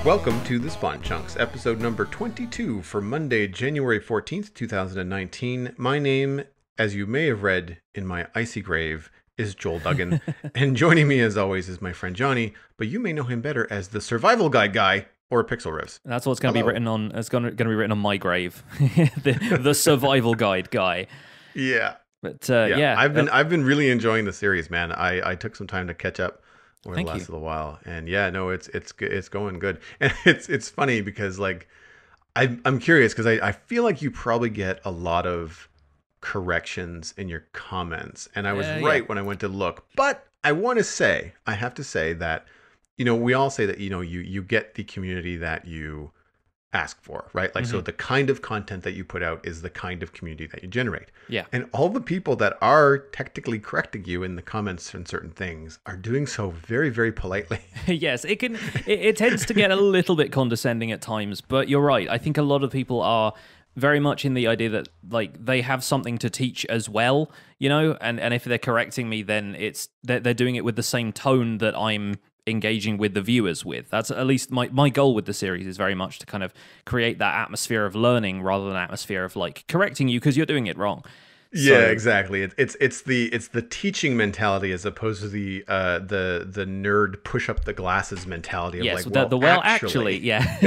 Welcome to the Spawn Chunks, episode number 22 for Monday, January 14th, 2019. My name, as you may have read in my icy grave, is Joel Duggan, and joining me as always is my friend Johnny, but you may know him better as the Survival Guide guy or Pixel Riffs. That's what's going to be written on. It's going to be written on my grave, the Survival Guide guy. Yeah, but yeah, I've been really enjoying the series, man. I took some time to catch up over the Thank last you. little while, and yeah, no, it's going good, and it's funny because like I'm curious because I feel like you probably get a lot of corrections in your comments, and I was right when I went to look, but I have to say that we all say that you get the community that you ask for, right? Like, so the kind of content that you put out is the kind of community that you generate. Yeah. And all the people that are technically correcting you in the comments on certain things are doing so very, very politely. Yes, it tends to get a little bit condescending at times, but you're right. I think a lot of people are very much in the idea that like they have something to teach as well, and if they're correcting me, then they're doing it with the same tone that I'm engaging with the viewers with. That's at least my goal with the series, is very much to kind of create that atmosphere of learning rather than an atmosphere of like correcting you because you're doing it wrong. Yeah, exactly. It's the teaching mentality as opposed to the nerd push up the glasses mentality of yes, like, actually, yeah.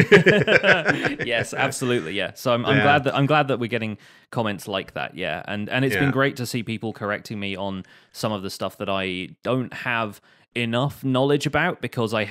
Yes, absolutely, yeah. So I'm glad that we're getting comments like that, yeah. And it's been great to see people correcting me on some of the stuff that I don't have enough knowledge about, because I've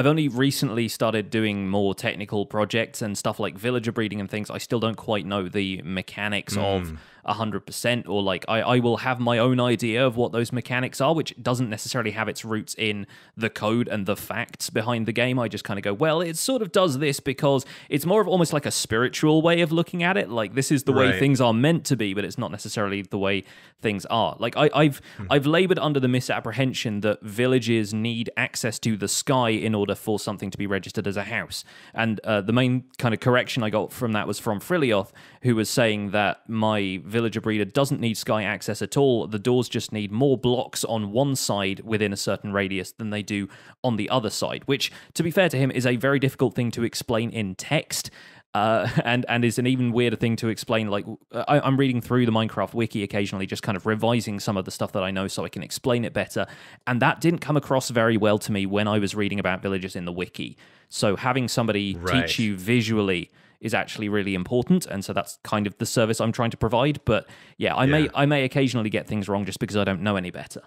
only recently started doing more technical projects and stuff like villager breeding and things. I still don't quite know the mechanics of 100%, or like I will have my own idea of what those mechanics are, which doesn't necessarily have its roots in the code and the facts behind the game. I just kind of go, well, it sort of does this because it's more of almost like a spiritual way of looking at it. Like, this is the way things are meant to be, but it's not necessarily the way things are. Like, I've labored under the misapprehension that villages need access to the sky in order for something to be registered as a house. And the main kind of correction I got from that was from Frilioth, who was saying that my villager breeder doesn't need sky access at all. The doors just need more blocks on one side within a certain radius than they do on the other side, which, to be fair to him, is a very difficult thing to explain in text. And is an even weirder thing to explain. Like, I'm reading through the Minecraft wiki occasionally, just kind of revising some of the stuff that I know so I can explain it better. And that didn't come across very well to me when I was reading about villagers in the wiki. So having somebody teach you visually is actually really important, and so that's kind of the service I'm trying to provide. But yeah, I may occasionally get things wrong just because I don't know any better.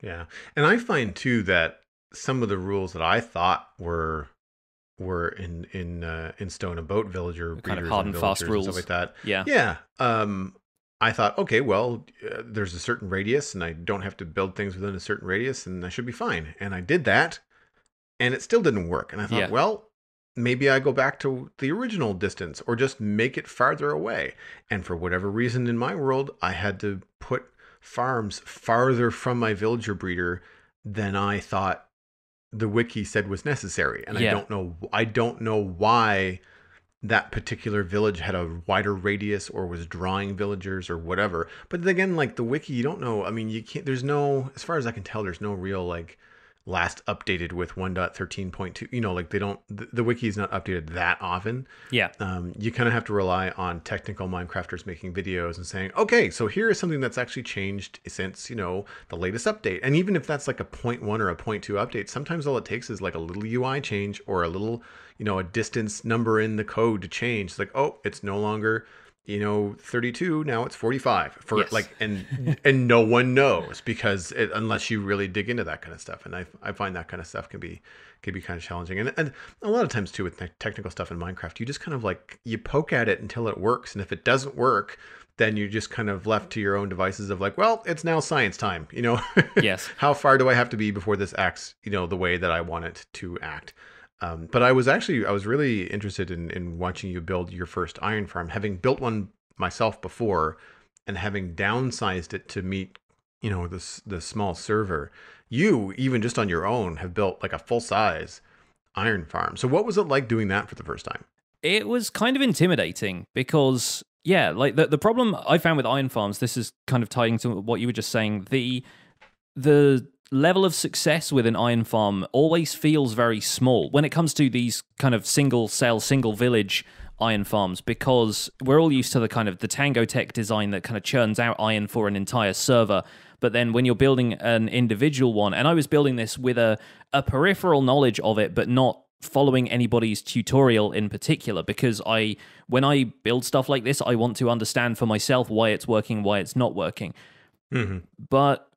Yeah, and I find too that some of the rules that I thought were in stone about villager breeders, kind of hard and fast rules, and stuff like that. Yeah. I thought, okay, well, there's a certain radius, and I don't have to build things within a certain radius, and I should be fine. And I did that, and it still didn't work. And I thought, well, maybe I go back to the original distance, or just make it farther away. And for whatever reason in my world, I had to put farms farther from my villager breeder than I thought the wiki said was necessary. And I don't know why that particular village had a wider radius or was drawing villagers or whatever. But again, like the wiki, you don't know. I mean, you can't, as far as I can tell, there's no real like last updated with 1.13.2, like the wiki is not updated that often. Yeah. You kind of have to rely on technical Minecrafters making videos and saying, okay, so here is something that's actually changed since, the latest update. And even if that's like a 0.1 or a 0.2 update, sometimes all it takes is like a little UI change or a little, a distance number in the code to change. It's like, oh, it's no longer 32, now it's 45 and no one knows because unless you really dig into that kind of stuff. And I find that kind of stuff can be kind of challenging. And a lot of times too with technical stuff in Minecraft, you just kind of like, you poke at it until it works. And if it doesn't work, then you're just kind of left to your own devices of like, well, it's now science time, Yes. How far do I have to be before this acts, the way that I want it to act? But I was really interested in watching you build your first iron farm, having built one myself before and having downsized it to meet, the small server. You, even just on your own, have built like a full size iron farm. So what was it like doing that for the first time? It was kind of intimidating because, like the problem I found with iron farms, this is kind of tying to what you were just saying, the level of success with an iron farm always feels very small when it comes to these kind of single cell, single village iron farms, because we're all used to the kind of the Tango Tech design that kind of churns out iron for an entire server. But then when you're building an individual one, and I was building this with a peripheral knowledge of it, but not following anybody's tutorial in particular, because when I build stuff like this, I want to understand for myself why it's working, why it's not working. Mm-hmm. But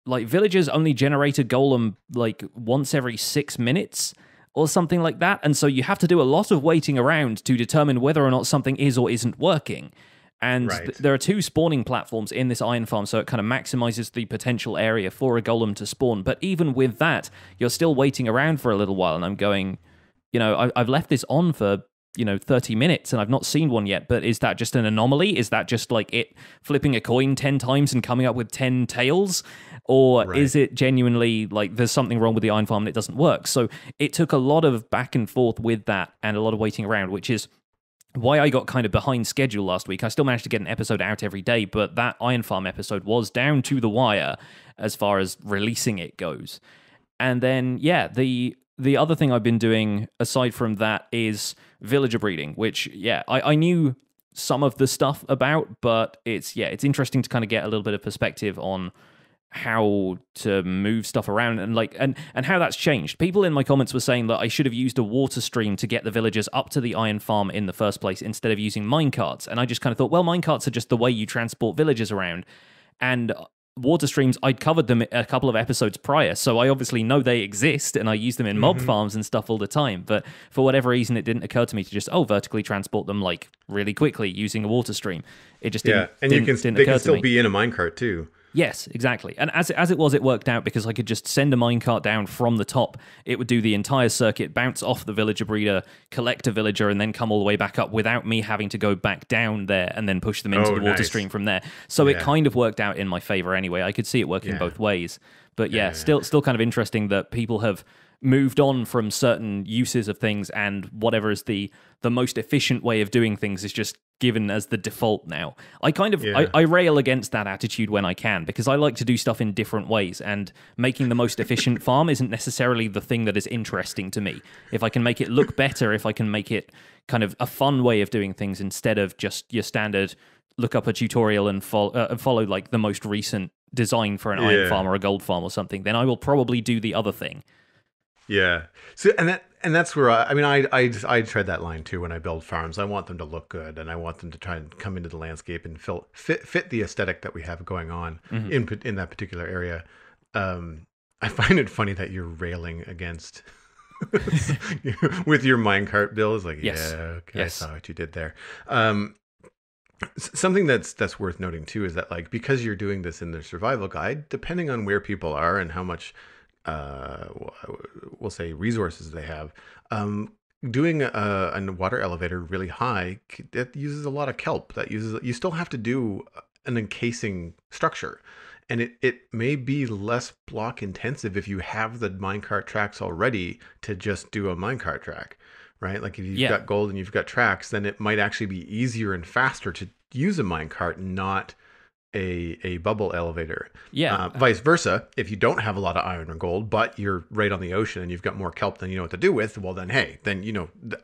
like villagers only generate a golem like once every 6 minutes or something like that. And so you have to do a lot of waiting around to determine whether or not something is or isn't working. And there are 2 spawning platforms in this iron farm, so it kind of maximizes the potential area for a golem to spawn. But even with that, you're still waiting around for a little while. And I'm going, I've left this on for 30 minutes and I've not seen one yet, but is that just an anomaly? Is that just like it flipping a coin 10 times and coming up with 10 tails? Or is it genuinely like there's something wrong with the iron farm and it doesn't work? So it took a lot of back and forth with that and a lot of waiting around, which is why I got kind of behind schedule last week. I still managed to get an episode out every day, but that iron farm episode was down to the wire as far as releasing it goes. And then, the other thing I've been doing aside from that is villager breeding, which, I knew some of the stuff about, but it's interesting to kind of get a little bit of perspective on how to move stuff around and how that's changed. People in my comments were saying that I should have used a water stream to get the villagers up to the iron farm in the first place instead of using minecarts. And I just kind of thought, well, minecarts are just the way you transport villagers around. And water streams, I'd covered them a couple of episodes prior, so I obviously know they exist, and I use them in mob farms and stuff all the time. But for whatever reason, it didn't occur to me to just vertically transport them like really quickly using a water stream. It just didn't. And they can still be in a minecart too. Yes, exactly. And as it was, it worked out because I could just send a minecart down from the top. It would do the entire circuit, bounce off the villager breeder, collect a villager, and then come all the way back up without me having to go back down there and then push them into the water stream from there. So it kind of worked out in my favor anyway. I could see it working both ways. But still kind of interesting that people have moved on from certain uses of things, and whatever is the most efficient way of doing things is just given as the default now. I rail against that attitude when I can, because I like to do stuff in different ways, and making the most efficient farm isn't necessarily the thing that is interesting to me. If I can make it look better, if I can make it kind of a fun way of doing things instead of just your standard look up a tutorial and follow like the most recent design for an iron farm or a gold farm or something, then I will probably do the other thing. Yeah. So and that's where I tread that line too when I build farms. I want them to look good, and I want them to try and come into the landscape and fit the aesthetic that we have going on in that particular area. I find it funny that you're railing against with your minecart build. It's like, I saw what you did there. Something that's worth noting too is that, like, because you're doing this in the survival guide, depending on where people are and how much we'll say resources they have, doing a water elevator really high, that uses a lot of kelp. You still have to do an encasing structure, and it may be less block intensive if you have the minecart tracks already to just do a minecart track, right? Like if you've got gold and you've got tracks, then it might actually be easier and faster to use a minecart, not a bubble elevator. Vice versa, if you don't have a lot of iron or gold, but you're right on the ocean and you've got more kelp than you know what to do with, well then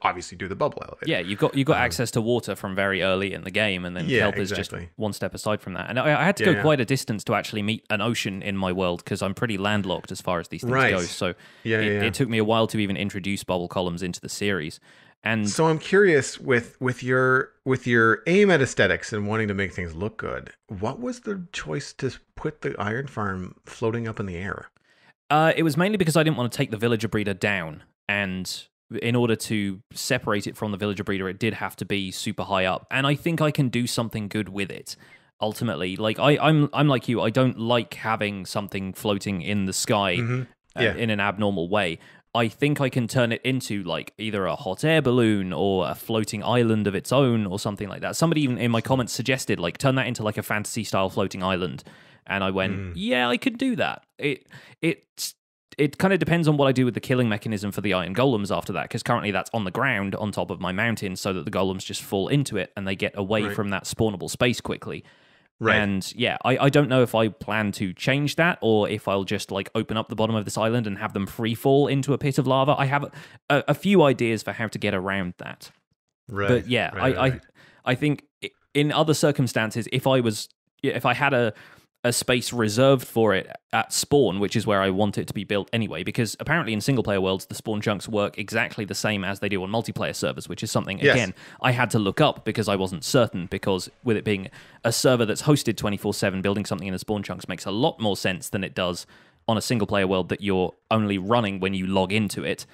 obviously do the bubble elevator. Yeah, you've got access to water from very early in the game, and then kelp is just one step aside from that. And I had to go quite a distance to actually meet an ocean in my world, because I'm pretty landlocked as far as these things go. So it took me a while to even introduce bubble columns into the series. And so I'm curious, with your aim at aesthetics and wanting to make things look good, what was the choice to put the iron farm floating up in the air? It was mainly because I didn't want to take the villager breeder down, and in order to separate it from the villager breeder, it did have to be super high up. And I think I can do something good with it. Ultimately, like I'm like you, I don't like having something floating in the sky in an abnormal way. I think I can turn it into like either a hot air balloon or a floating island of its own or something like that. Somebody even in my comments suggested like turn that into like a fantasy style floating island, and I went, yeah, I could do that. It kind of depends on what I do with the killing mechanism for the iron golems after that, because currently that's on the ground on top of my mountain, so that the golems just fall into it and they get away from that spawnable space quickly. Right. And yeah, I don't know if I plan to change that or if I'll just like open up the bottom of this island and have them free fall into a pit of lava. I have a few ideas for how to get around that. Right. But yeah, right. I think in other circumstances, if I had a space reserved for it at spawn, which is where I want it to be built anyway, because apparently in single player worlds, the spawn chunks work exactly the same as they do on multiplayer servers, which is something, again, I had to look up because I wasn't certain, because with it being a server that's hosted 24/7, building something in the spawn chunks makes a lot more sense than it does on a single player world that you're only running when you log into it.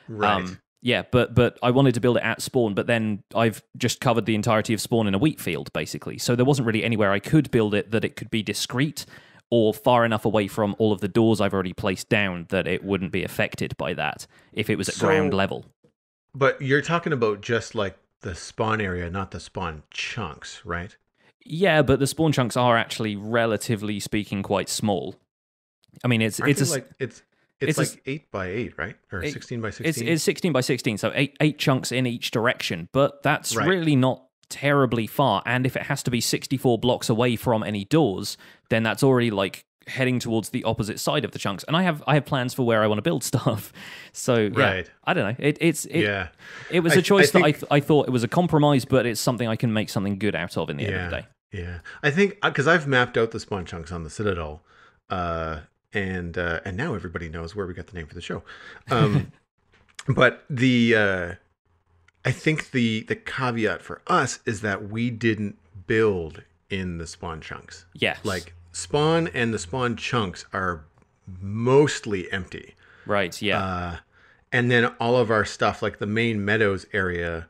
Right. Yeah, but I wanted to build it at spawn, but then I've just covered the entirety of spawn in a wheat field, basically. So there wasn't really anywhere I could build it that it could be discreet or far enough away from all of the doors I've already placed down that it wouldn't be affected by that if it was at ground level. But you're talking about just like the spawn area, not the spawn chunks, right? Yeah, but the spawn chunks are actually, relatively speaking, quite small. I mean, it's like 8 by 8, right? Or 16 by 16? It's 16 by 16, so eight chunks in each direction. But that's really not terribly far. And if it has to be 64 blocks away from any doors, then that's already like heading towards the opposite side of the chunks. And I have plans for where I want to build stuff. So yeah, I don't know. It was a choice that I thought it was a compromise, but it's something I can make something good out of in the end of the day. Yeah, I think because I've mapped out the spawn chunks on the Citadel. And now everybody knows where we got the name for the show. But I think the caveat for us is that we didn't build in the spawn chunks. Yes. Like spawn and the spawn chunks are mostly empty. Right, yeah. And then all of our stuff, like the main meadows area,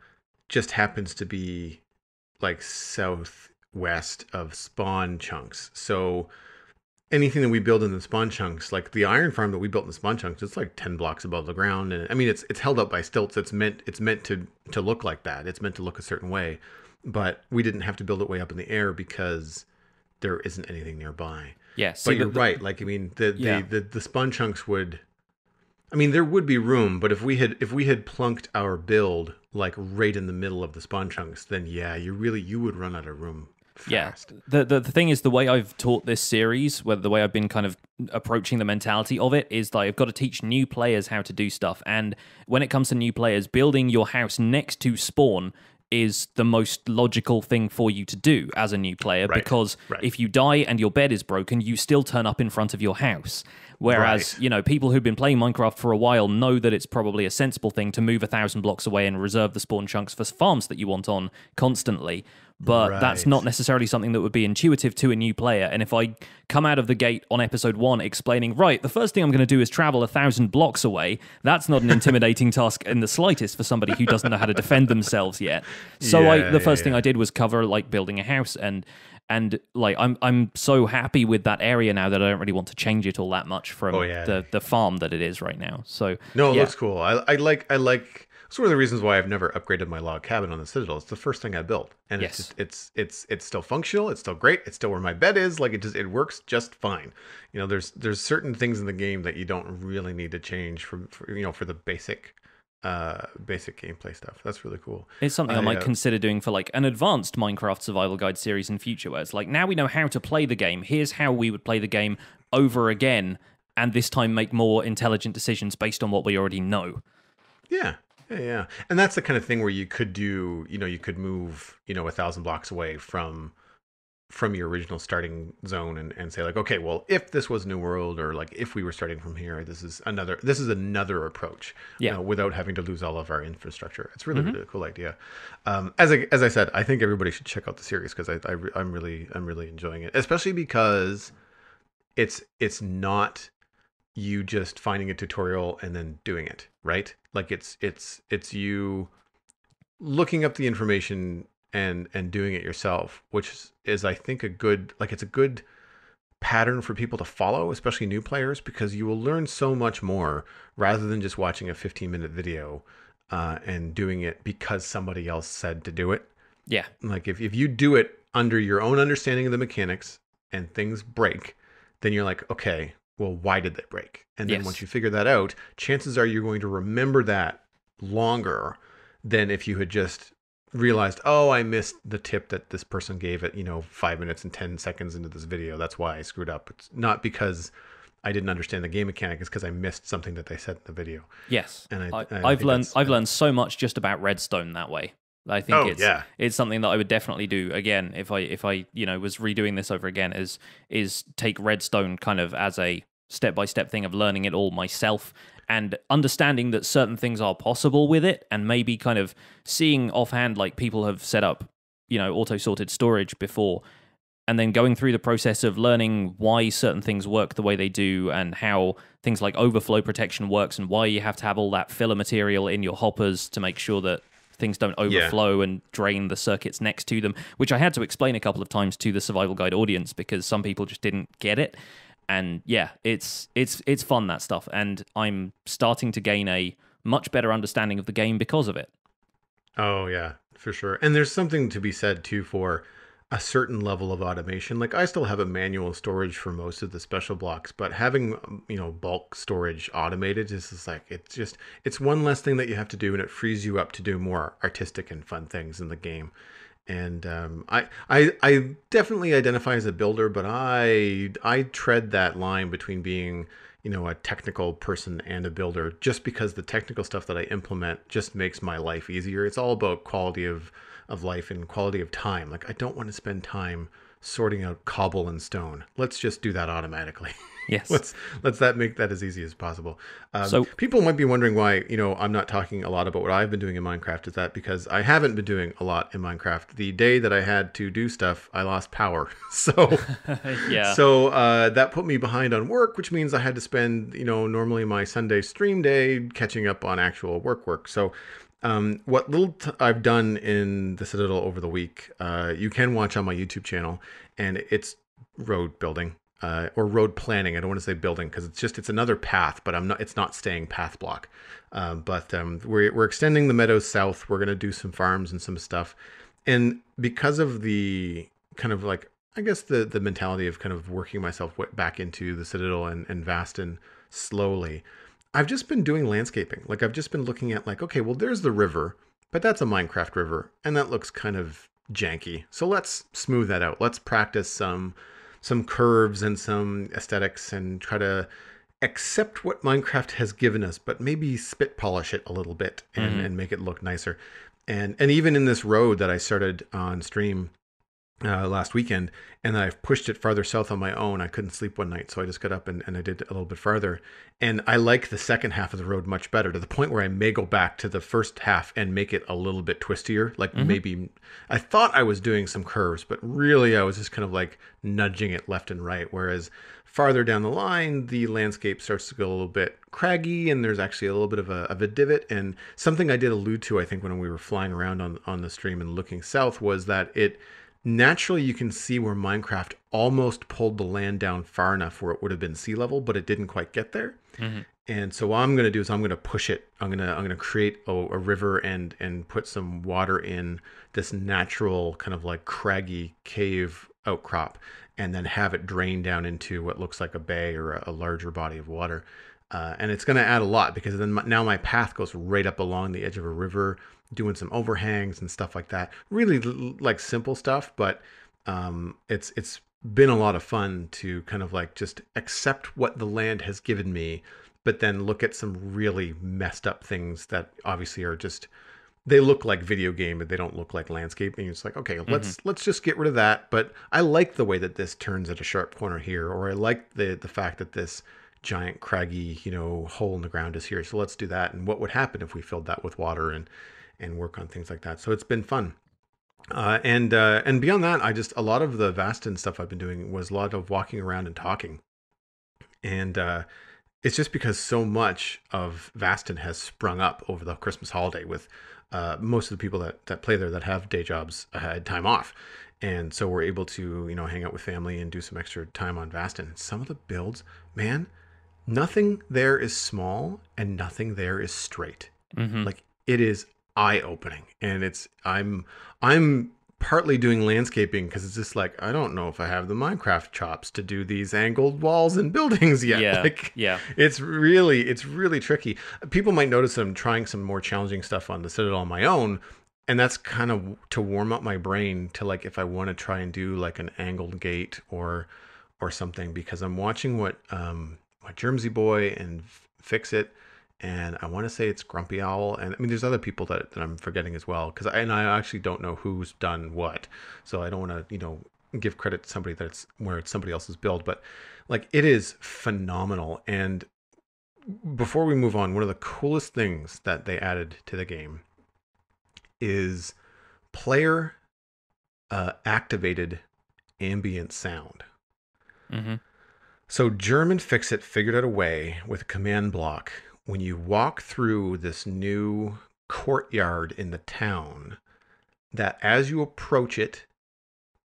just happens to be like southwest of spawn chunks. So anything that we build in the spawn chunks, like the iron farm that we built in the spawn chunks, it's like 10 blocks above the ground. And I mean, it's held up by stilts. It's meant to look like that. It's meant to look a certain way, but we didn't have to build it way up in the air because there isn't anything nearby. Yeah. But you're right. Like, I mean, the spawn chunks would, I mean, there would be room, but if we had plunked our build like right in the middle of the spawn chunks, then yeah, you would run out of room fast. Yeah. The thing is, the way I've taught this series, the way I've been kind of approaching the mentality of it, is that I've got to teach new players how to do stuff. And when it comes to new players, building your house next to spawn is the most logical thing for you to do as a new player, because if you die and your bed is broken, you still turn up in front of your house. Whereas, people who've been playing Minecraft for a while know that it's probably a sensible thing to move 1,000 blocks away and reserve the spawn chunks for farms that you want on constantly. But that's not necessarily something that would be intuitive to a new player. And if I come out of the gate on episode 1 explaining, the first thing I'm going to do is travel 1,000 blocks away, that's not an intimidating task in the slightest for somebody who doesn't know how to defend themselves yet. So the first thing I did was cover like building a house, and like I'm so happy with that area now that I don't really want to change it all that much from the farm that it is right now. So no, it looks cool. I like. It's one of the reasons why I've never upgraded my log cabin on the Citadel. It's the first thing I built, and it's still functional. It's still great. It's still where my bed is. Like it works just fine. There's certain things in the game that you don't really need to change for the basic gameplay stuff. That's really cool. It's something I might consider doing for like an advanced Minecraft survival guide series in future, where it's like, now we know how to play the game. Here's how we would play the game over again, and this time make more intelligent decisions based on what we already know. Yeah. Yeah. And that's the kind of thing where you could do, you could move, 1,000 blocks away from your original starting zone and say like, okay, well, if this was New World, or like if we were starting from here, this is another approach, without having to lose all of our infrastructure. It's really, really a cool idea. As I said, I think everybody should check out the series, because I'm really enjoying it, especially because it's not you just finding a tutorial and then doing it, right? Like it's you looking up the information and doing it yourself, which is I think a good pattern for people to follow, especially new players, because you will learn so much more rather than just watching a 15-minute video and doing it because somebody else said to do it. Yeah. Like if you do it under your own understanding of the mechanics and things break, then you're like, okay, well, why did they break? And then once you figure that out, chances are you're going to remember that longer than if you had just realized, oh, I missed the tip that this person gave it, 5 minutes and 10 seconds into this video. That's why I screwed up. It's not because I didn't understand the game mechanic. It's because I missed something that they said in the video. Yes. And I've learned so much just about redstone that way. I think it's something that I would definitely do again if I was redoing this over again, is take redstone kind of as a step-by-step thing of learning it all myself and understanding that certain things are possible with it, and maybe kind of seeing offhand like people have set up auto-sorted storage before, and then going through the process of learning why certain things work the way they do, and how things like overflow protection works, and why you have to have all that filler material in your hoppers to make sure that things don't overflow and drain the circuits next to them, which I had to explain a couple of times to the Survival Guide audience because some people just didn't get it. And yeah, it's fun, that stuff, and I'm starting to gain a much better understanding of the game because of it. Oh yeah, for sure. And there's something to be said too for a certain level of automation. Like I still have a manual storage for most of the special blocks, but having bulk storage automated is just like it's one less thing that you have to do, and it frees you up to do more artistic and fun things in the game. And I definitely identify as a builder, but I tread that line between being a technical person and a builder, just because the technical stuff that I implement just makes my life easier. It's all about quality of life and quality of time. Like I don't want to spend time sorting out cobble and stone. Let's just do that automatically. Yes. let's make that as easy as possible. So people might be wondering why, I'm not talking a lot about what I've been doing in Minecraft. Is that because I haven't been doing a lot in Minecraft. The day that I had to do stuff, I lost power. So yeah. So that put me behind on work, which means I had to spend, normally my Sunday stream day catching up on actual work. So what little I've done in the Citadel over the week, you can watch on my YouTube channel, and it's road building. Or road planning. I don't want to say building because it's another path, but it's not staying path block. But we're extending the meadows south. We're going to do some farms and some stuff. And because of the kind of like, I guess the mentality of kind of working myself back into the Citadel and Vastin slowly, I've just been doing landscaping. Like I've just been looking at like, okay, well, there's the river, but that's a Minecraft river, and that looks kind of janky. So let's smooth that out. Let's practice some curves and some aesthetics and try to accept what Minecraft has given us, but maybe spit polish it a little bit and make it look nicer. And even in this road that I started on stream last weekend, and I've pushed it farther south on my own. I couldn't sleep one night, so I just got up and I did a little bit farther. And I like the second half of the road much better, to the point where I may go back to the first half and make it a little bit twistier. Like maybe I thought I was doing some curves, but really I was just kind of like nudging it left and right. Whereas farther down the line, the landscape starts to go a little bit craggy, and there's actually a little bit of a divot. And something I did allude to, I think, when we were flying around on the stream and looking south, was that it naturally, you can see where Minecraft almost pulled the land down far enough where it would have been sea level, but it didn't quite get there. And so what I'm going to do is I'm going to push it. I'm going to create a river and put some water in this natural kind of like craggy cave outcrop, and then have it drain down into what looks like a bay or a larger body of water. And it's going to add a lot, because then now my path goes right up along the edge of a river, doing some overhangs and stuff like that. Really like simple stuff, but it's been a lot of fun to kind of like just accept what the land has given me, but then look at some really messed up things that obviously are just, they look like video game, but they don't look like landscaping. It's like, okay, let's just get rid of that. But I like the way that this turns at a sharp corner here, or I like the fact that this giant craggy, hole in the ground is here. So let's do that. And what would happen if we filled that with water and work on things like that. So it's been fun. And beyond that, a lot of the Vastin stuff I've been doing was a lot of walking around and talking. And it's just because so much of Vastin has sprung up over the Christmas holiday, with most of the people that play there that have day jobs had time off. And so we're able to, hang out with family and do some extra time on Vastin. Some of the builds, man, nothing there is small and nothing there is straight. Like, it is eye-opening, and I'm partly doing landscaping because it's just like, I don't know if I have the Minecraft chops to do these angled walls and buildings yet. It's really tricky. People might notice that I'm trying some more challenging stuff on the Citadel on my own, and that's kind of to warm up my brain to like if I want to try and do like an angled gate or something, because I'm watching what Germsy Boy and Fix It, and I want to say it's Grumpy Owl, and I mean there's other people that I'm forgetting as well, because I actually don't know who's done what, so I don't want to give credit to somebody that's where it's somebody else's build, but like it is phenomenal. And before we move on, one of the coolest things that they added to the game is player activated ambient sound. Mm-hmm. So German Fix It figured out a way with a command block, when you walk through this new courtyard in the town, that as you approach it,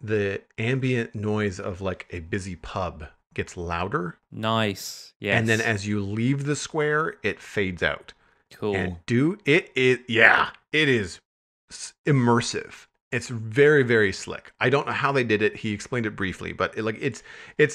the ambient noise of like a busy pub gets louder. Nice. Yes. And then as you leave the square, it fades out. Cool. And it is immersive. It's very, very slick. I don't know how they did it. He explained it briefly, but it's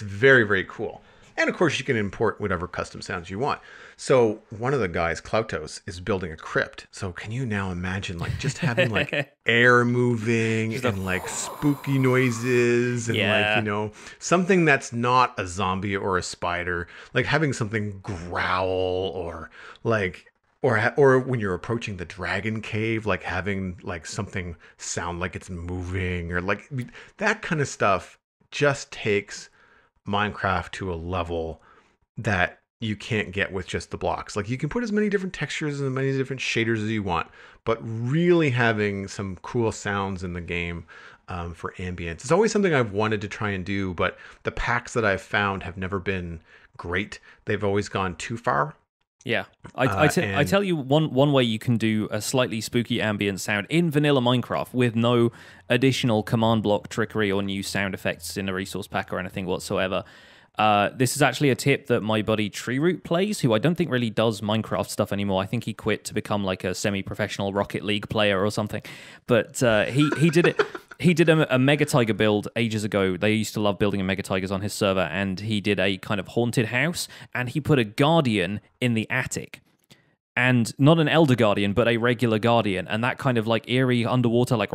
very, very cool. And of course, you can import whatever custom sounds you want. So one of the guys, Klautos, is building a crypt. So can you now imagine like just having like air moving and like spooky noises and like, something that's not a zombie or a spider, like having something growl or like, or when you're approaching the dragon cave, like having like something sound like it's moving, or like that kind of stuff just takes Minecraft to a level that you can't get with just the blocks. Like you can put as many different textures and as many different shaders as you want, but really having some cool sounds in the game for ambience. It's always something I've wanted to try and do, but the packs that I've found have never been great. They've always gone too far. Yeah, I tell you one way you can do a slightly spooky ambient sound in vanilla Minecraft with no additional command block trickery or new sound effects in the resource pack or anything whatsoever. This is actually a tip that my buddy Treeroot plays, who I don't think really does Minecraft stuff anymore. I think he quit to become like a semi-professional Rocket League player or something. But he did it. He did a Mega Tiger build ages ago. They used to love building a Mega Tigers on his server, and he did a kind of haunted house, and he put a guardian in the attic. And not an Elder Guardian, but a regular Guardian. And that kind of like eerie underwater like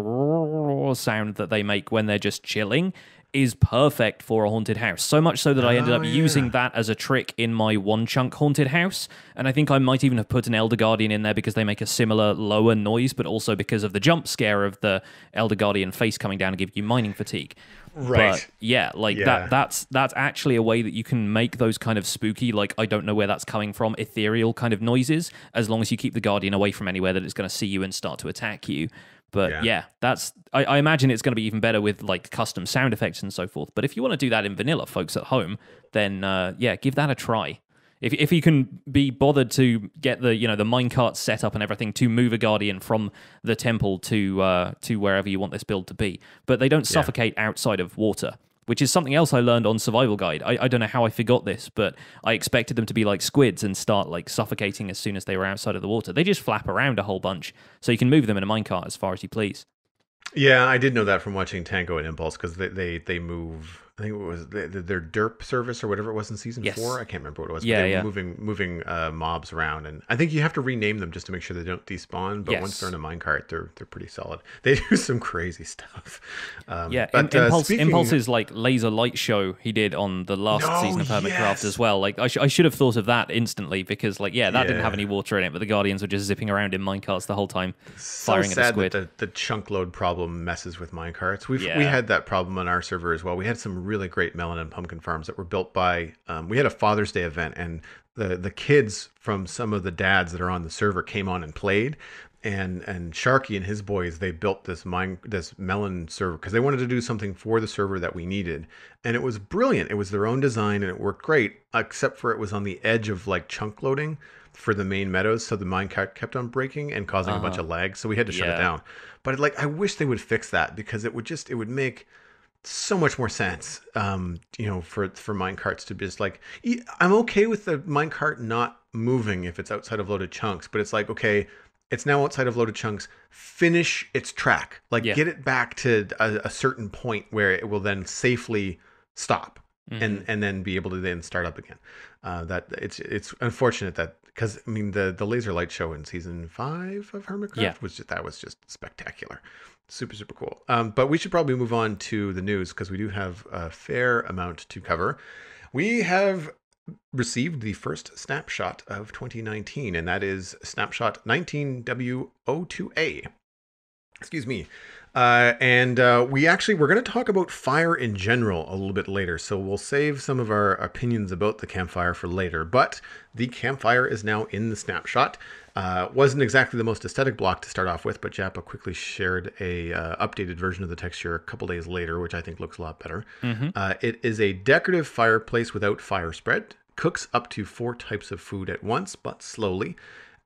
sound that they make when they're just chilling is perfect for a haunted house. So much so that I ended up using that as a trick in my one chunk haunted house. And I think I might even have put an Elder Guardian in there because they make a similar lower noise, but also because of the jump scare of the Elder Guardian face coming down and give you mining fatigue. Right. But that's actually a way that you can make those kind of spooky, like I don't know where that's coming from, ethereal kind of noises, as long as you keep the Guardian away from anywhere that it's going to see you and start to attack you. But that's I imagine it's going to be even better with like custom sound effects and so forth. But if you want to do that in vanilla, folks at home, then give that a try. If you can be bothered to get the the minecart set up and everything to move a Guardian from the temple to wherever you want this build to be, but they don't suffocate outside of water, which is something else I learned on Survival Guide. I don't know how I forgot this, but I expected them to be like squids and start like suffocating as soon as they were outside of the water. They just flap around a whole bunch, so you can move them in a minecart as far as you please. Yeah, I did know that from watching Tango and Impulse, because they move. I think it was their derp service or whatever it was in season 4. I can't remember what it was. But they were moving mobs around, and I think you have to rename them just to make sure they don't despawn. But once they're in a minecart, they're pretty solid. They do some crazy stuff. Impulse is like laser light show he did on the last season of Hermitcraft as well. Like I should have thought of that instantly, because that didn't have any water in it, but the Guardians were just zipping around in minecarts the whole time, firing at the squid. That the chunk load problem messes with minecarts. We had that problem on our server as well. We had some really great melon and pumpkin farms that were built by we had a Father's Day event, and the kids from some of the dads that are on the server came on and played, and Sharky and his boys, they built this melon server because they wanted to do something for the server that we needed, and it was brilliant. It was their own design and it worked great, except for it was on the edge of like chunk loading for the main meadows, so the minecart kept on breaking and causing a bunch of lag, so we had to shut it down. But I wish they would fix that, because it would make so much more sense, for minecarts to just like, I'm okay with the minecart not moving if it's outside of loaded chunks, but it's like, okay, it's now outside of loaded chunks, finish its track, get it back to a certain point where it will then safely stop. and then be able to then start up again. That it's unfortunate that, because I mean the laser light show in season 5 of Hermitcraft was just spectacular, super cool. But we should probably move on to the news, because we do have a fair amount to cover. We have received the first snapshot of 2019, and that is snapshot 19W02A. Excuse me. We're going to talk about fire in general a little bit later, so we'll save some of our opinions about the campfire for later. But the campfire is now in the snapshot. Wasn't exactly the most aesthetic block to start off with, but Jappa quickly shared a updated version of the texture a couple days later, which I think looks a lot better. It is a decorative fireplace without fire spread. Cooks up to 4 types of food at once, but slowly.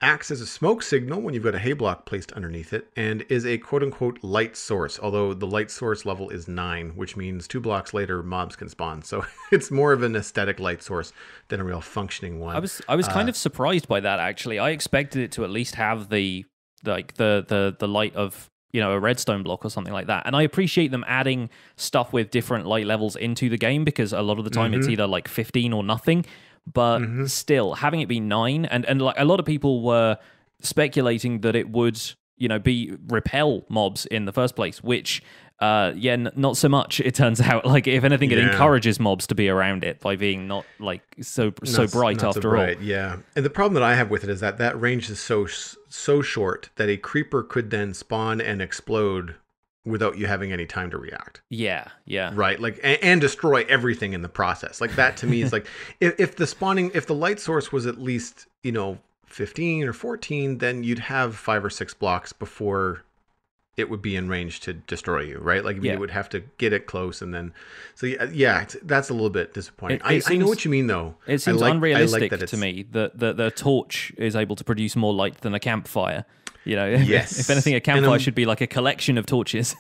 Acts as a smoke signal when you've got a hay block placed underneath it, and is a quote-unquote light source, although the light source level is 9, which means 2 blocks later mobs can spawn. So it's more of an aesthetic light source than a real functioning one. I was kind of surprised by that, actually. I expected it to at least have the light of, you know, a redstone block or something like that. And I appreciate them adding stuff with different light levels into the game, because a lot of the time it's either like 15 or nothing. But still, having it be 9, and like a lot of people were speculating that it would, you know, repel mobs in the first place, which not so much, it turns out. Like, if anything, it encourages mobs to be around it by being not like so bright after all. Yeah. And the problem that I have with it is that range is so short that a creeper could then spawn and explode without you having any time to react. Yeah. Right, like, and destroy everything in the process. Like, that to me is like, if the light source was at least, you know, 15 or 14, then you'd have 5 or 6 blocks before it would be in range to destroy you, right? Like, you would have to get it close, and then, so that's a little bit disappointing. I know what you mean, though. It seems unrealistic to me that the torch is able to produce more light than a campfire. You know, yes. If anything, a campfire should be like a collection of torches.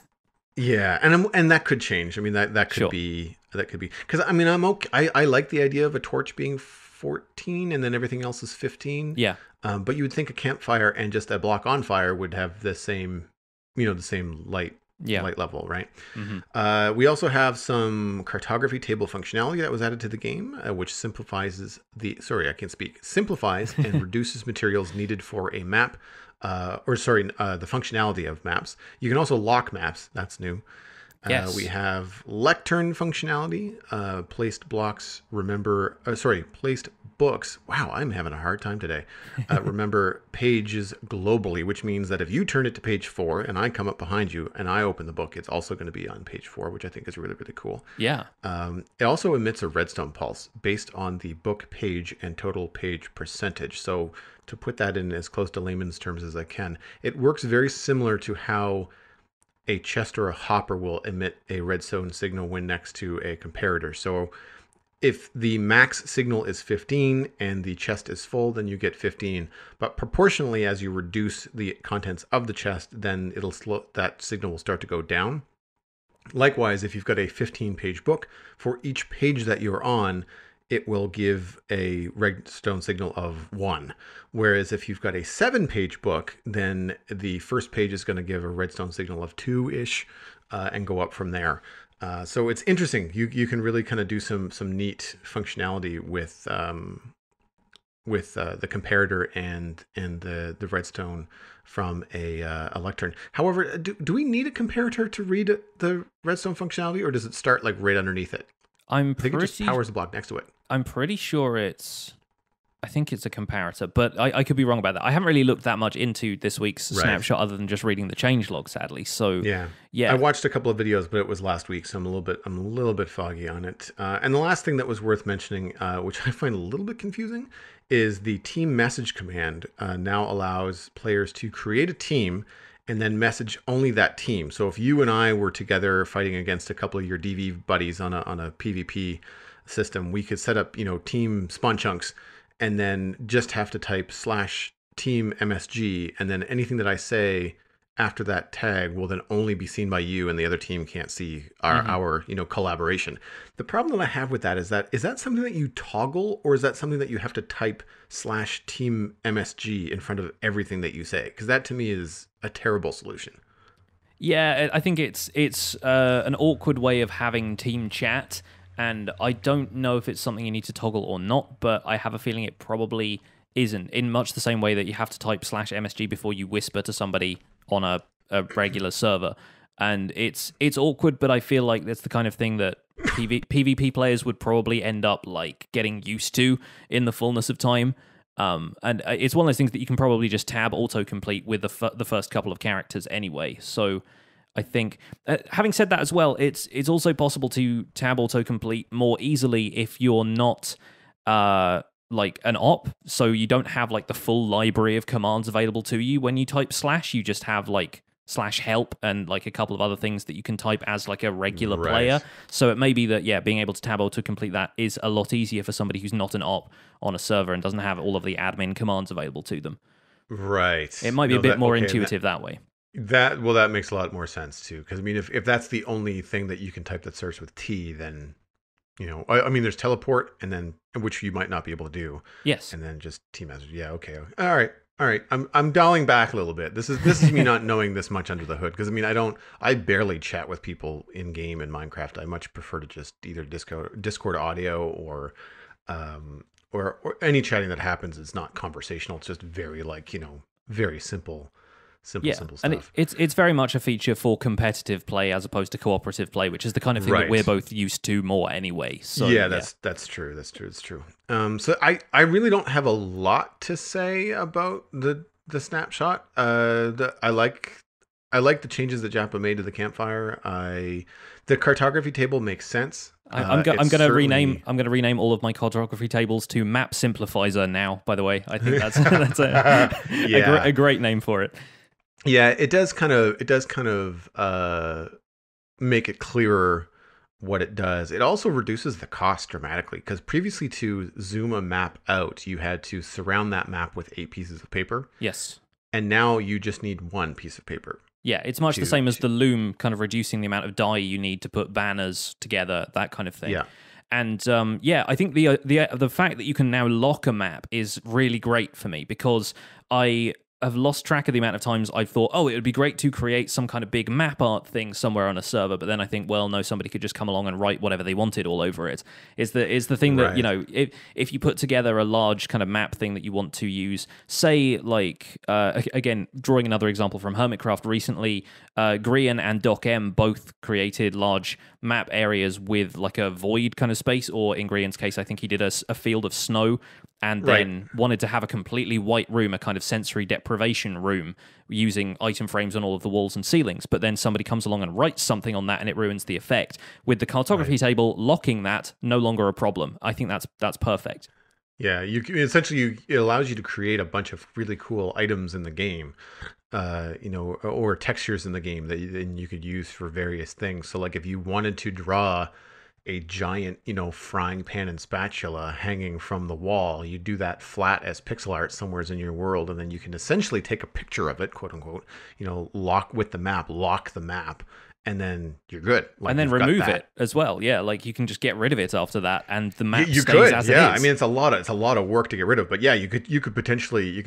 Yeah, and that could change. I mean, that could be, because I mean, I'm okay. I like the idea of a torch being 14 and then everything else is 15. Yeah. But you would think a campfire and just a block on fire would have the same, you know, the same light level, right? We also have some cartography table functionality that was added to the game, which simplifies simplifies and reduces materials needed for a map. The functionality of maps. You can also lock maps. That's new. Yes. We have lectern functionality. Placed books. Wow, I'm having a hard time today. Remember pages globally, which means that if you turn it to page 4 and I come up behind you and I open the book, it's also going to be on page 4, which I think is really, really cool. Yeah. It also emits a redstone pulse based on the book page and total page percentage. So to put that in as close to layman's terms as I can, it works very similar to how a chest or a hopper will emit a redstone signal when next to a comparator. So if the max signal is 15 and the chest is full, then you get 15. But proportionally, as you reduce the contents of the chest, then that signal will start to go down. Likewise, if you've got a 15-page book, for each page that you're on, it will give a redstone signal of 1. Whereas if you've got a 7-page book, then the first page is going to give a redstone signal of 2-ish and go up from there. So it's interesting. You can really kind of do some neat functionality with the comparator and the redstone from a lectern. However, do we need a comparator to read the redstone functionality, or does it start like right underneath it? I think it just powers the block next to it. I'm pretty sure I think it's a comparator, but I could be wrong about that. I haven't really looked that much into this week's snapshot other than just reading the changelog, sadly. So yeah. I watched a couple of videos, but it was last week, so I'm a little bit foggy on it. And the last thing that was worth mentioning, which I find a little bit confusing, is the team message command now allows players to create a team and then message only that team. So if you and I were together fighting against a couple of your DV buddies on a PvP system, we could set up, team spawn chunks and then just have to type /team MSG, and then anything that I say after that tag will then only be seen by you, and the other team can't see our collaboration. The problem that I have with that is that something that you toggle, or is that something that you have to type /team MSG in front of everything that you say? Because that to me is a terrible solution. Yeah, I think it's an awkward way of having team chat. And I don't know if it's something you need to toggle or not, but I have a feeling it probably isn't, in much the same way that you have to type /MSG before you whisper to somebody on a regular server. And it's awkward, but I feel like that's the kind of thing that PvP players would probably end up like getting used to in the fullness of time. And it's one of those things that you can probably just tab autocomplete with the first couple of characters anyway. So I think, having said that as well, it's also possible to tab autocomplete more easily if you're not like an op, so you don't have like the full library of commands available to you when you type /. You just have like /help and like a couple of other things that you can type as like a regular player. So it may be that, yeah, being able to tab autocomplete that is a lot easier for somebody who's not an op on a server and doesn't have all of the admin commands available to them. Right. It might be a bit more intuitive that way. That makes a lot more sense too. Because I mean, if that's the only thing that you can type that starts with T, then I mean, there's teleport, and then which you might not be able to do. Yes. And then just T message. Yeah. Okay. All right. I'm dialing back a little bit. This is me not knowing this much under the hood, because I mean, I barely chat with people in game in Minecraft. I much prefer to just either Discord audio or any chatting that happens is not conversational. It's just very very simple stuff. And it's very much a feature for competitive play as opposed to cooperative play, which is the kind of thing that we're both used to more anyway. So that's true. It's true. So I really don't have a lot to say about the snapshot. I like the changes that Jappa made to the campfire. The cartography table makes sense. I'm going to rename all of my cartography tables to Map Simplifizer now. By the way, I think that's a great name for it. Yeah, it does kind of make it clearer what it does. It also reduces the cost dramatically, because previously to zoom a map out, you had to surround that map with 8 pieces of paper. Yes. And now you just need 1 piece of paper. Yeah, it's much the same as the loom, kind of reducing the amount of dye you need to put banners together, that kind of thing. Yeah. And I think the fact that you can now lock a map is really great for me, because I've lost track of the amount of times I've thought, it would be great to create some kind of big map art thing somewhere on a server, but then I think, well, no, somebody could just come along and write whatever they wanted all over it. Is the thing that, if you put together a large kind of map thing that you want to use, say, like, again, drawing another example from Hermitcraft recently, Grian and Doc M both created large map areas with like a void kind of space, or in Grian's case, I think he did a field of snow, and then wanted to have a completely white room, a kind of sensory deprivation room, using item frames on all of the walls and ceilings. But then somebody comes along and writes something on that, and it ruins the effect. With the cartography table, locking that, no longer a problem. I think that's perfect. Yeah, it allows you to create a bunch of really cool items in the game, or textures in the game that you could use for various things. So, like, if you wanted to draw a giant, frying pan and spatula hanging from the wall, you do that flat as pixel art somewhere in your world, and then you can essentially take a picture of it, quote unquote, lock the map, and then you're good. Like, and then remove it as well. Yeah, like you can just get rid of it after that, and the map stays as it is. I mean, it's a lot of work to get rid of, but yeah, you could potentially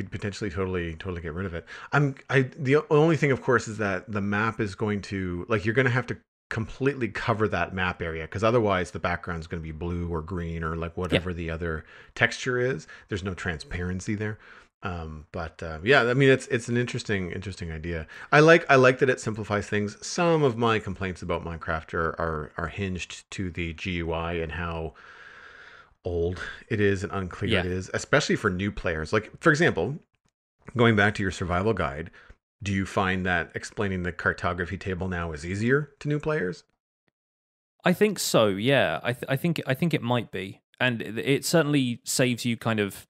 totally get rid of it. The only thing, of course, is that the map is going to, like, you're going to have to completely cover that map area, because otherwise the background is going to be blue or green or like whatever the other texture is. There's no transparency there. I mean, it's an interesting idea. I like that it simplifies things. Some of my complaints about Minecraft are hinged to the GUI and how old it is and unclear it is, especially for new players. Like, for example, going back to your survival guide, do you find that explaining the cartography table now is easier to new players? I think so. Yeah, I think it might be, and it certainly saves you kind of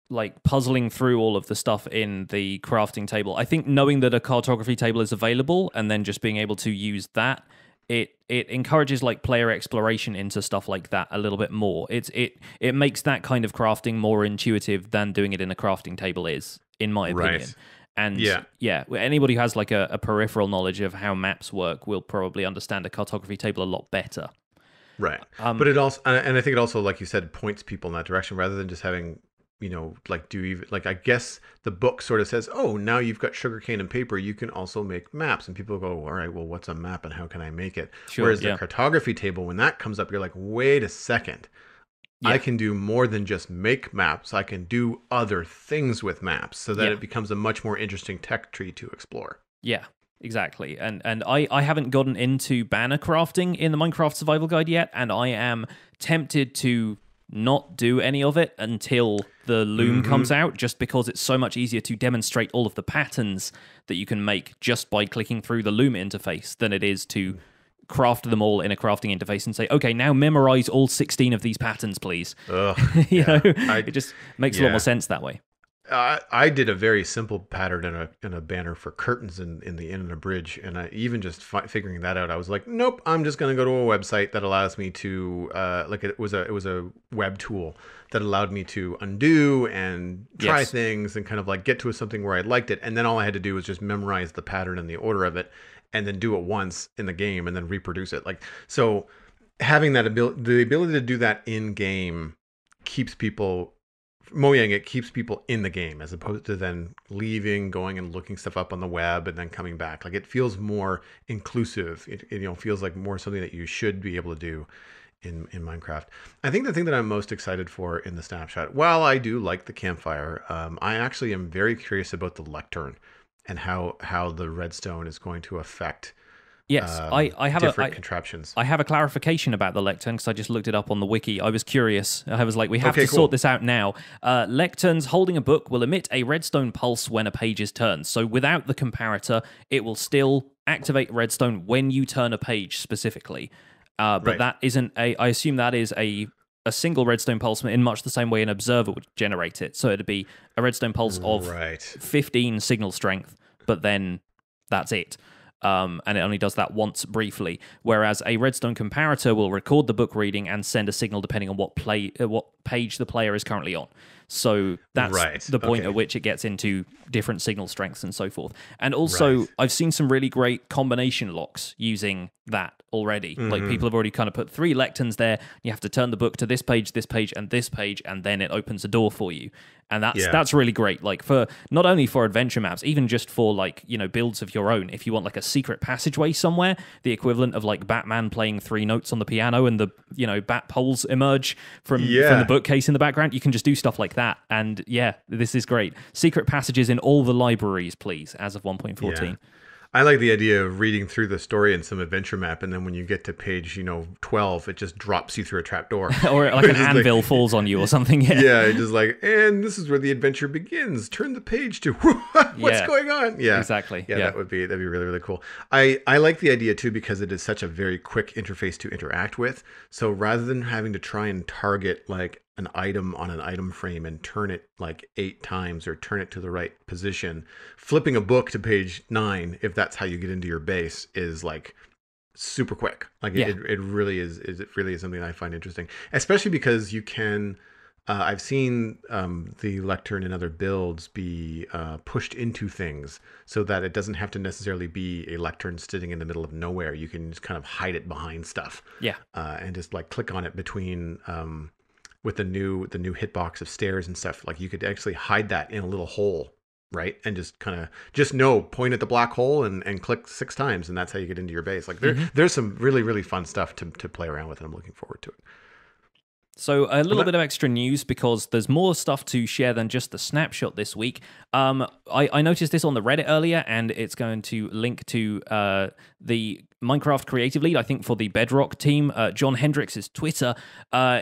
like puzzling through all of the stuff in the crafting table. I think knowing that a cartography table is available and then just being able to use that, it encourages like player exploration into stuff like that a little bit more. It makes that kind of crafting more intuitive than doing it in a crafting table is, in my opinion. Right. And anybody who has like a peripheral knowledge of how maps work will probably understand a cartography table a lot better. Right. But it also, and I think it also, like you said, points people in that direction rather than just having like do even like, I guess the book sort of says, oh, now you've got sugarcane and paper, you can also make maps. And people go, all right, well, what's a map and how can I make it? Sure, Whereas the cartography table, when that comes up, you're like, wait a second. Yeah. I can do more than just make maps. I can do other things with maps, so that it becomes a much more interesting tech tree to explore. Yeah, exactly. And I haven't gotten into banner crafting in the Minecraft Survival Guide yet, and I am tempted to not do any of it until the loom comes out, just because it's so much easier to demonstrate all of the patterns that you can make just by clicking through the loom interface than it is to craft them all in a crafting interface and say, okay, now memorize all 16 of these patterns, please. It just makes a lot more sense that way. I did a very simple pattern in a banner for curtains in the inn and a bridge, and I even just figuring that out, I was like, nope, I'm just going to go to a website that allows me to it was a web tool that allowed me to undo and try things and kind of like get to something where I liked it, and then all I had to do was just memorize the pattern and the order of it, and then do it once in the game and then reproduce it. Like, so having that the ability to do that in game keeps people Mojang, it keeps people in the game as opposed to then leaving, going and looking stuff up on the web and then coming back. Like, it feels more inclusive. It feels like more something that you should be able to do in Minecraft. I think the thing that I'm most excited for in the snapshot, while I do like the campfire, I actually am very curious about the lectern and how the redstone is going to affect I have different contraptions. I have a clarification about the lectern because I just looked it up on the wiki. I was curious. I was like, we have to sort this out now. Lecterns holding a book will emit a redstone pulse when a page is turned. So without the comparator, it will still activate redstone when you turn a page specifically. But that isn't I assume that is a single redstone pulse in much the same way an observer would generate it. So it'd be a redstone pulse of 15 signal strength, but then that's it. And it only does that once briefly, whereas a redstone comparator will record the book reading and send a signal depending on what page the player is currently on. So that's the point at which it gets into different signal strengths and so forth. And also, I've seen some really great combination locks using that already. Mm-hmm. Like, people have already kind of put 3 lecterns there. You have to turn the book to this page, and this page, and then it opens a door for you. And that's really great. Like, for not only for adventure maps, even just for like, builds of your own. If you want like a secret passageway somewhere, the equivalent of like Batman playing 3 notes on the piano and the bat poles emerge from the bookcase in the background, you can just do stuff like that. And this is great. Secret passages in all the libraries, please, as of 1.14. Yeah. I like the idea of reading through the story in some adventure map, and then when you get to page 12, it just drops you through a trapdoor. Or like an anvil falls on you or something. Yeah, it's just like, and this is where the adventure begins. Turn the page to what's going on. Yeah, exactly. Yeah, that'd be really, really cool. I like the idea too, because it is such a very quick interface to interact with. So rather than having to try and target like an item on an item frame and turn it like 8 times or turn it to the right position, flipping a book to page 9, if that's how you get into your base, is like super quick. Like it really is. It really is something I find interesting, especially because you can. I've seen the lectern in other builds be pushed into things so that it doesn't have to necessarily be a lectern sitting in the middle of nowhere. You can just kind of hide it behind stuff. And just like click on it between. With the new hitbox of stairs and stuff, like you could actually hide that in a little hole, right? And just kind of point at the black hole and click 6 times, and that's how you get into your base. Like there's some really, really fun stuff to play around with, and I'm looking forward to it. So a little bit of extra news, because there's more stuff to share than just the snapshot this week. I noticed this on the Reddit earlier, and it's going to link to the Minecraft creative lead, I think, for the Bedrock team, John Hendricks' Twitter.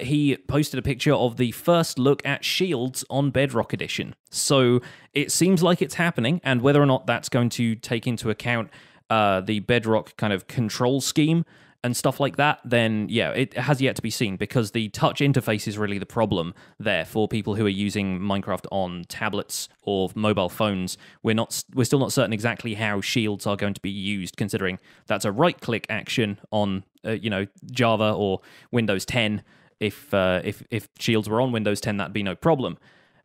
He posted a picture of the first look at shields on Bedrock Edition. So it seems like it's happening, and whether or not that's going to take into account the Bedrock kind of control scheme and stuff like that, then it has yet to be seen, because the touch interface is really the problem there for people who are using Minecraft on tablets or mobile phones. We're still not certain exactly how shields are going to be used, considering that's a right-click action on Java or Windows 10. If shields were on Windows 10, that'd be no problem.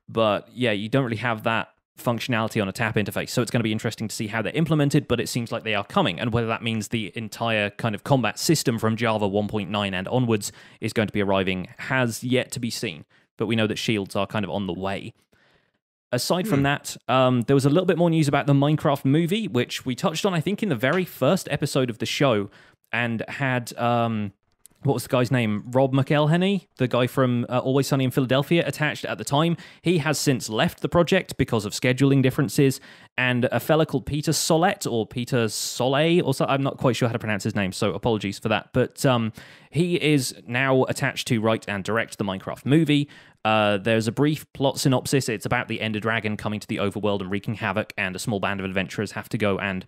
But you don't really have that functionality on a tap interface, so it's going to be interesting to see how they're implemented, but it seems like they are coming, and whether that means the entire kind of combat system from Java 1.9 and onwards is going to be arriving has yet to be seen. but we know that shields are kind of on the way. Aside from that, there was a little bit more news about the Minecraft movie, which we touched on, I think, in the very first episode of the show, and had, what was the guy's name? Rob McElhenney, the guy from Always Sunny in Philadelphia, attached at the time. He has since left the project because of scheduling differences, and a fella called Peter Sollett, or Peter Soleil, or so, I'm not quite sure how to pronounce his name, so apologies for that. But he is now attached to write and direct the Minecraft movie. There's a brief plot synopsis. It's about the Ender Dragon coming to the overworld and wreaking havoc, and a small band of adventurers have to go and,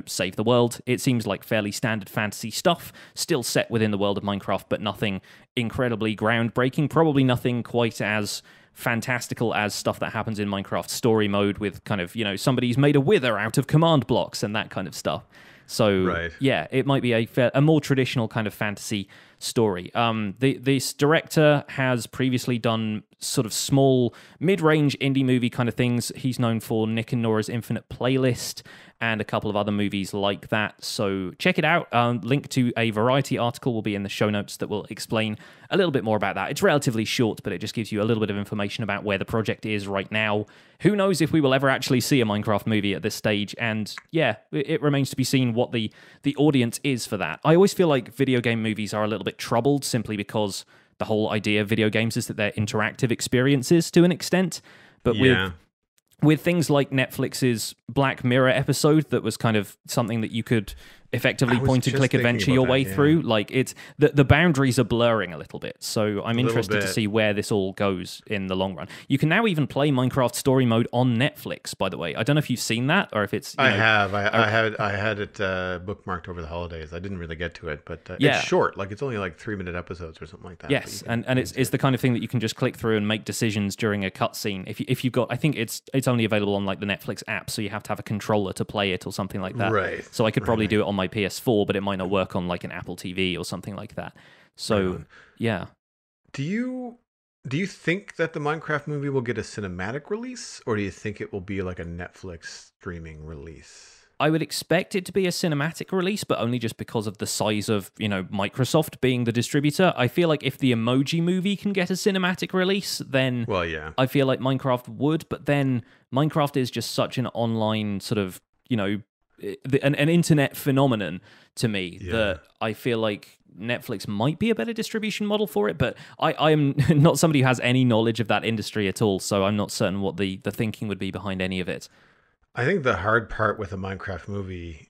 save the world. It seems like fairly standard fantasy stuff, still set within the world of Minecraft, but nothing incredibly groundbreaking, probably nothing quite as fantastical as stuff that happens in Minecraft story mode with kind of, somebody's made a wither out of command blocks and that kind of stuff. So, yeah, it might be a more traditional kind of fantasy story. This director has previously done sort of small, mid-range indie movie kind of things. He's known for Nick and Nora's Infinite Playlist and a couple of other movies like that. So check it out. Link to a Variety article will be in the show notes that will explain a little bit more about that. It's relatively short, but it just gives you a little bit of information about where the project is right now. Who knows if we will ever actually see a Minecraft movie at this stage? And yeah, it remains to be seen what the audience is for that. I always feel like video game movies are a little bit troubled simply because the whole idea of video games is that they're interactive experiences to an extent. But with things like Netflix's Black Mirror episode, that was kind of something that you could effectively point and click adventure your way through. Like, it's the boundaries are blurring a little bit. So I'm interested to see where this all goes in the long run. You can now even play Minecraft Story Mode on Netflix, by the way. I don't know if you've seen that or if it's. I had it bookmarked over the holidays. I didn't really get to it, but it's short. Like, it's only like 3-minute episodes or something like that. Yes, and it's the kind of thing that you can just click through and make decisions during a cutscene. If you've got, I think it's only available on like the Netflix app, so you have to have a controller to play it or something like that. Right. So I could probably do it on my PS4, but it might not work on like an Apple TV or something like that. So yeah. Do you think that the Minecraft movie will get a cinematic release, or do you think it will be like a Netflix streaming release? I would expect it to be a cinematic release, but only just because of the size of, Microsoft being the distributor. I feel like if the Emoji Movie can get a cinematic release, then I feel like Minecraft would. But then Minecraft is just such an online sort of, an internet phenomenon to me that I feel like Netflix might be a better distribution model for it, but I am not somebody who has any knowledge of that industry at all, so I'm not certain what the thinking would be behind any of it. I think the hard part with a Minecraft movie,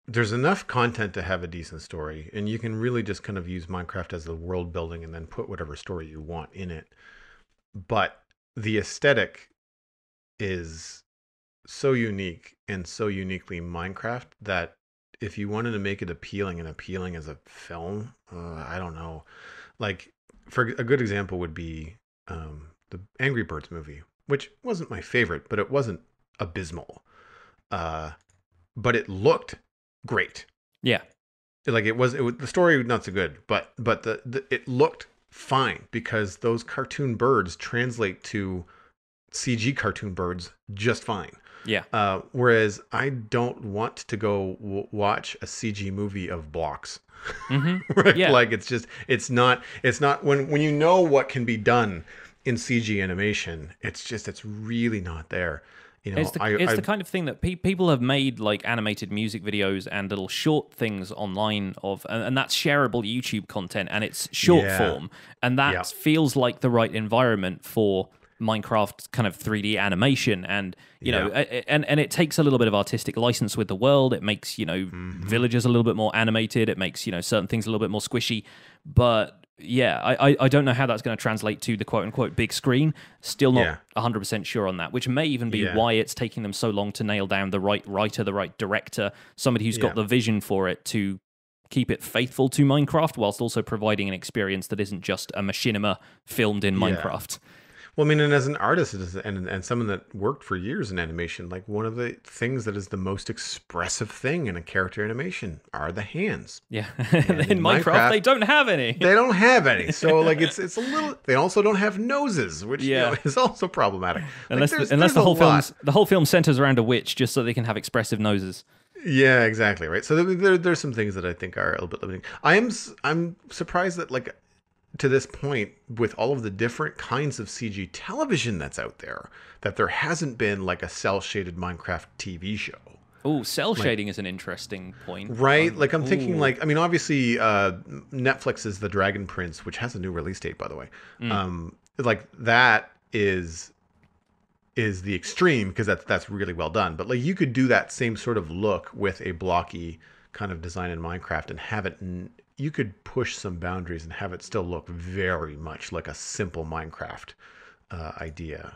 there's enough content to have a decent story, and you can really just kind of use Minecraft as the world building and then put whatever story you want in it. But the aesthetic is so unique and so uniquely Minecraft that if you wanted to make it appealing as a film, I don't know. Like, for a good example would be the Angry Birds movie, which wasn't my favorite, but it wasn't abysmal. But it looked great. Yeah. Like it was the story not so good, but it looked fine because those cartoon birds translate to CG cartoon birds just fine. Yeah. Whereas I don't want to go watch a CG movie of blocks. Mm-hmm. Right? Yeah. Like it's not when you know what can be done in CG animation, it's really not there. It's the kind of thing that people have made, like animated music videos and little short things online of, and that's shareable YouTube content, and it's short form, and that feels like the right environment for Minecraft kind of 3D animation, and and it takes a little bit of artistic license with the world. It makes villagers a little bit more animated. It makes certain things a little bit more squishy, but. Yeah, I don't know how that's going to translate to the quote-unquote big screen. Still not 100% sure on that, which may even be why it's taking them so long to nail down the right writer, the right director, somebody who's got the vision for it to keep it faithful to Minecraft whilst also providing an experience that isn't just a machinima filmed in Minecraft. Well, I mean, and as an artist and someone that worked for years in animation, like one of the things that is the most expressive thing in a character animation are the hands. Yeah. In Minecraft, they don't have any. They don't have any. So like it's a little. They also don't have noses, which is also problematic. Unless the whole film centers around a witch, just so they can have expressive noses. Yeah, exactly right. So there's some things that I think are a little bit limiting. I'm surprised that like to this point with all of the different kinds of CG television that's out there that there hasn't been like a cell shaded Minecraft TV show. Oh, cell shading is an interesting point. Right? Like I'm thinking like, I mean, obviously Netflix is The Dragon Prince, which has a new release date, by the way. Like that is the extreme because that's really well done. But like you could do that same sort of look with a blocky kind of design in Minecraft and have it, you could push some boundaries and have it still look very much like a simple Minecraft idea.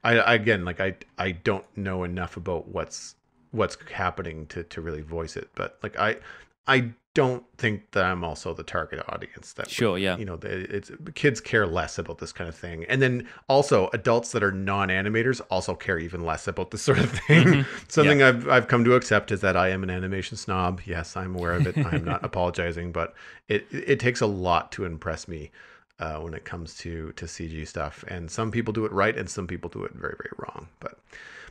I don't know enough about what's happening to really voice it, but like I don't think that I'm also the target audience. That sure, yeah. You know, it's kids care less about this kind of thing, and then also adults that are non-animators also care even less about this sort of thing. Something I've come to accept is that I am an animation snob. Yes, I'm aware of it. I'm not apologizing, but it takes a lot to impress me when it comes to CG stuff, and some people do it right, and some people do it very, very wrong.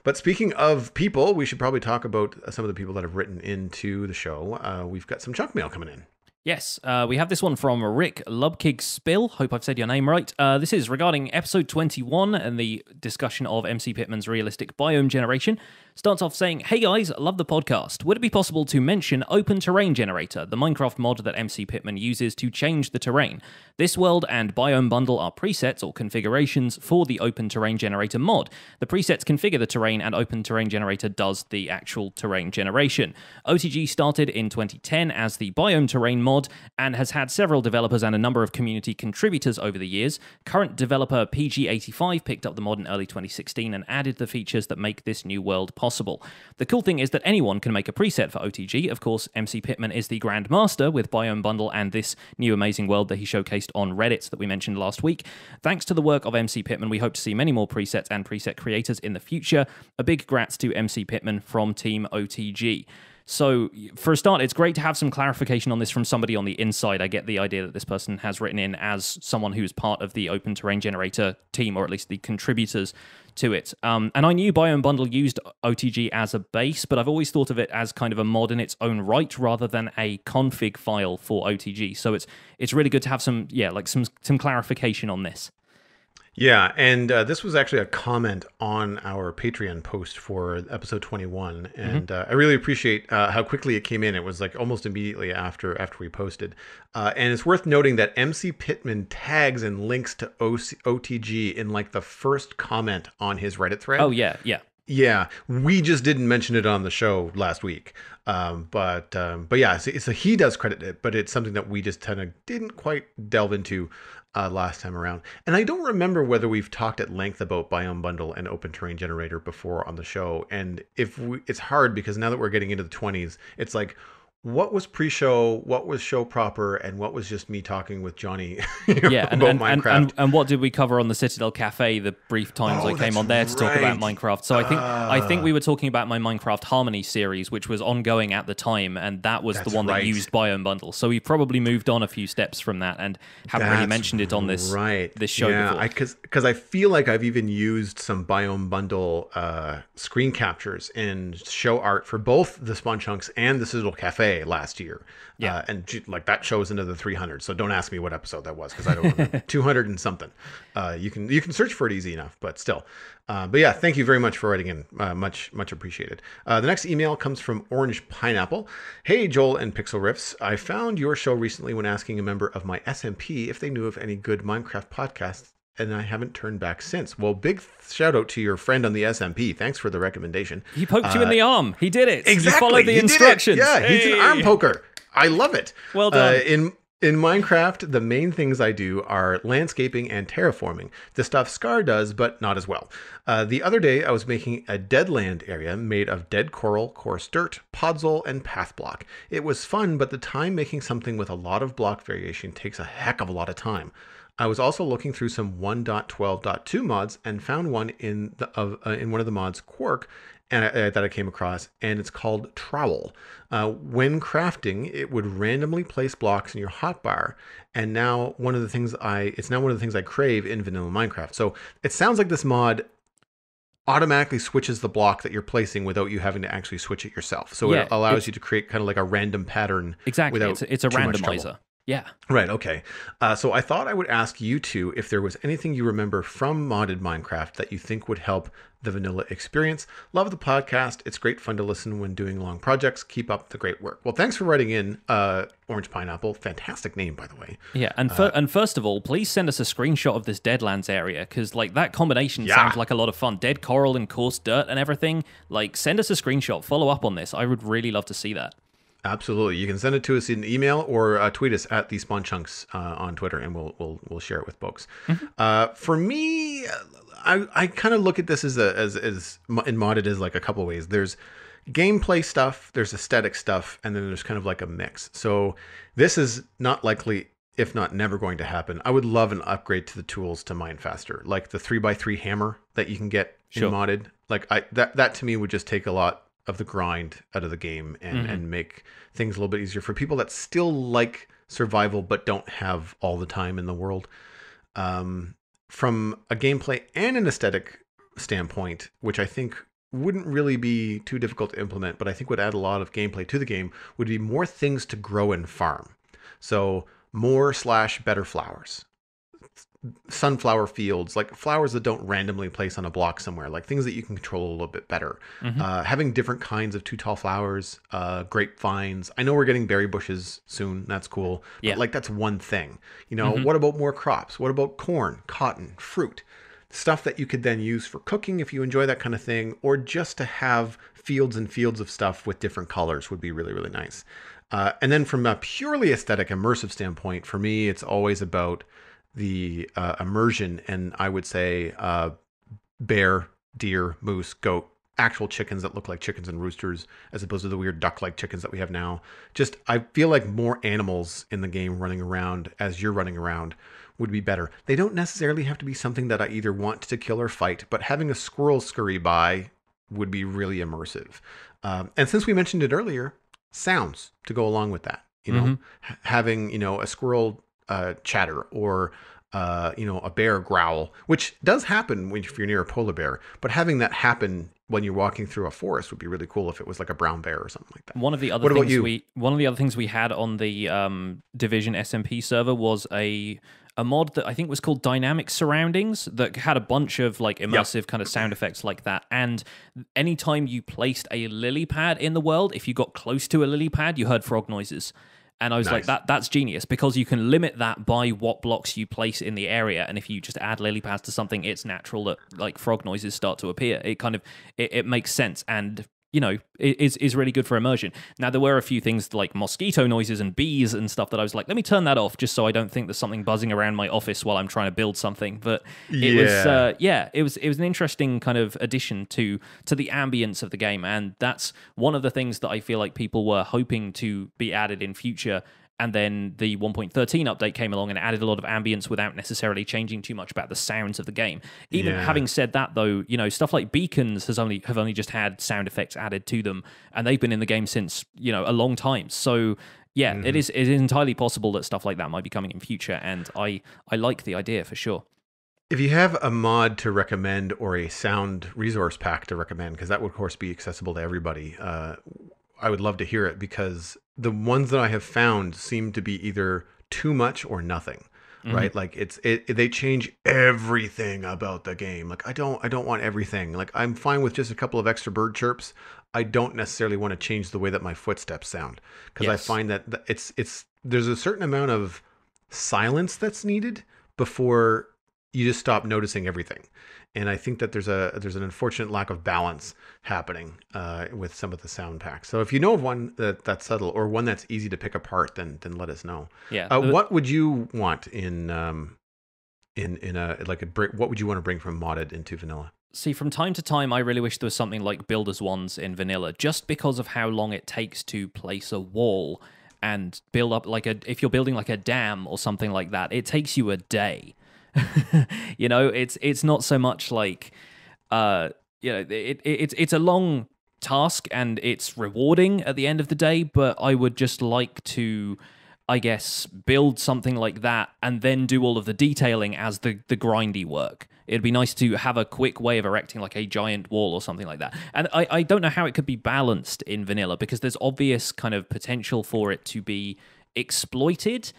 But speaking of people, we should probably talk about some of the people that have written into the show. We've got some junk mail coming in. Yes, we have this one from Rick Lubkig Spill. Hope I've said your name right. This is regarding episode 21 and the discussion of MC Pittman's realistic biome generation. Starts off saying, "Hey guys, love the podcast. Would it be possible to mention Open Terrain Generator, the Minecraft mod that MC Pittman uses to change the terrain? This world and biome bundle are presets or configurations for the Open Terrain Generator mod. The presets configure the terrain and Open Terrain Generator does the actual terrain generation. OTG started in 2010 as the Biome Terrain mod and has had several developers and a number of community contributors over the years. Current developer PG85 picked up the mod in early 2016 and added the features that make this new world possible. The cool thing is that anyone can make a preset for OTG. Of course, MC Pittman is the Grand Master with Biome Bundle and this new amazing world that he showcased on Reddit that we mentioned last week. Thanks to the work of MC Pittman, we hope to see many more presets and preset creators in the future. A big grats to MC Pittman from Team OTG." So, for a start, it's great to have some clarification on this from somebody on the inside. I get the idea that this person has written in as someone who's part of the Open Terrain Generator team, or at least the contributors to it. And I knew Biome Bundle used OTG as a base, but I've always thought of it as kind of a mod in its own right rather than a config file for OTG. So it's really good to have some clarification on this. Yeah, and this was actually a comment on our Patreon post for episode 21, and I really appreciate how quickly it came in. It was like almost immediately after we posted, and it's worth noting that MC Pittman tags and links to OTG in like the first comment on his Reddit thread. Oh yeah. Yeah, we just didn't mention it on the show last week, but yeah, so he does credit it, but it's something that we just kind of didn't quite delve into last time around. And I don't remember whether we've talked at length about Biome Bundle and Open Terrain Generator before on the show. And it's hard because now that we're getting into the 20s, it's like, what was pre-show, what was show proper, and what was just me talking with Johnny about Minecraft. And what did we cover on the Citadel Cafe the brief times I came on there to talk about Minecraft? So I think we were talking about my Minecraft Harmony series, which was ongoing at the time, and that was the one that used Biome Bundle. So we probably moved on a few steps from that and haven't really mentioned it on this show before. Because I feel like I've even used some Biome Bundle screen captures in show art for both the Spawn Chunks and the Citadel Cafe last year. And like that shows into the 300, so don't ask me what episode that was because I don't remember. 200 and something. You can search for it easy enough, but still. But yeah, thank you very much for writing in. Much appreciated. The next email comes from Orange Pineapple. "Hey Joel and Pixel Riffs, I found your show recently when asking a member of my SMP if they knew of any good Minecraft podcasts, and I haven't turned back since." Well, big shout out to your friend on the SMP. Thanks for the recommendation. He poked you in the arm. He did it. Exactly. He followed the instructions. Yeah, he's an arm poker. I love it. Well done. In Minecraft, the main things I do are landscaping and terraforming. The stuff Scar does, but not as well. The other day, I was making a deadland area made of dead coral, coarse dirt, podzol, and path block. It was fun, but the time making something with a lot of block variation takes a heck of a lot of time. I was also looking through some 1.12.2 mods and found one in one of the mods, Quark, that I came across, and it's called Trowel. When crafting, it would randomly place blocks in your hotbar, and now it's one of the things I crave in vanilla Minecraft. So it sounds like this mod automatically switches the block that you're placing without you having to actually switch it yourself. So it allows you to create kind of like a random pattern. Exactly, it's a randomizer. Yeah. Right, okay. So I thought I would ask you two if there was anything you remember from modded Minecraft that you think would help the vanilla experience. Love the podcast. It's great fun to listen when doing long projects. Keep up the great work. Well, thanks for writing in, Orange Pineapple. Fantastic name, by the way. Yeah, and first of all, please send us a screenshot of this Deadlands area, because like that combination sounds like a lot of fun. Dead coral and coarse dirt and everything. Like, send us a screenshot. Follow up on this. I would really love to see that. Absolutely. You can send it to us in email or tweet us at the Spawn Chunks on Twitter, and we'll share it with folks. For me, I kind of look at this as in modded as like a couple ways. There's gameplay stuff, there's aesthetic stuff, and then there's kind of like a mix. So this is not likely, if not never going to happen. I would love an upgrade to the tools to mine faster, like the 3x3 hammer that you can get in modded. Like that to me would just take a lot of the grind out of the game and make things a little bit easier for people that still like survival but don't have all the time in the world. From a gameplay and an aesthetic standpoint, which I think wouldn't really be too difficult to implement, but I think would add a lot of gameplay to the game, would be more things to grow and farm. So more/better flowers. Sunflower fields, like flowers that don't randomly place on a block somewhere, like things that you can control a little bit better. Having different kinds of too tall flowers, grapevines. I know we're getting berry bushes soon. That's cool. But like that's one thing. You know, what about more crops? What about corn, cotton, fruit? Stuff that you could then use for cooking if you enjoy that kind of thing, or just to have fields and fields of stuff with different colors would be really, really nice. And then from a purely aesthetic, immersive standpoint, for me, it's always about the immersion, and I would say bear, deer, moose, goat, actual chickens that look like chickens and roosters, as opposed to the weird duck-like chickens that we have now. Just, I feel like more animals in the game running around as you're running around would be better. They don't necessarily have to be something that I either want to kill or fight, but having a squirrel scurry by would be really immersive. And since we mentioned it earlier, sounds to go along with that. You know, having, you know, a squirrel chatter, or a bear growl, which does happen if you're near a polar bear, but having that happen when you're walking through a forest would be really cool if it was like a brown bear or something like that. One of the other things we had on the Division SMP server was a mod that I think was called Dynamic Surroundings, that had a bunch of like immersive kind of sound effects like that. And anytime you placed a lily pad in the world, if you got close to a lily pad, you heard frog noises. And I was like, that's genius, because you can limit that by what blocks you place in the area. And if you just add lily pads to something, it's natural that like frog noises start to appear. It kind of, it makes sense. And, you know, it is really good for immersion. Now, there were a few things like mosquito noises and bees and stuff that I was like, let me turn that off just so I don't think there's something buzzing around my office while I'm trying to build something. But it was an interesting kind of addition to the ambience of the game. And that's one of the things that I feel like people were hoping to be added in future. And then the 1.13 update came along and added a lot of ambience without necessarily changing too much about the sounds of the game. Even having said that, though, you know, stuff like beacons have only just had sound effects added to them, and they've been in the game since, you know, a long time. So yeah, it is entirely possible that stuff like that might be coming in future, and I like the idea for sure. If you have a mod to recommend or a sound resource pack to recommend, because that would of course be accessible to everybody, I would love to hear it, because the ones that I have found seem to be either too much or nothing, right? Like they change everything about the game. Like I don't want everything. Like I'm fine with just a couple of extra bird chirps. I don't necessarily want to change the way that my footsteps sound, because I find that there's a certain amount of silence that's needed before you just stop noticing everything. And I think that there's an unfortunate lack of balance happening with some of the sound packs. So if you know of one that's subtle, or one that's easy to pick apart, then let us know. Yeah. What would you want in what would you want to bring from modded into vanilla? See, from time to time, I really wish there was something like Builder's Wands in vanilla, just because of how long it takes to place a wall and build up if you're building like a dam or something like that, it takes you a day. You know, it's not so much like it's a long task and it's rewarding at the end of the day, but I would just like to, I guess, build something like that and then do all of the detailing as the grindy work. It'd be nice to have a quick way of erecting like a giant wall or something like that. And I don't know how it could be balanced in vanilla, because there's obvious kind of potential for it to be exploited.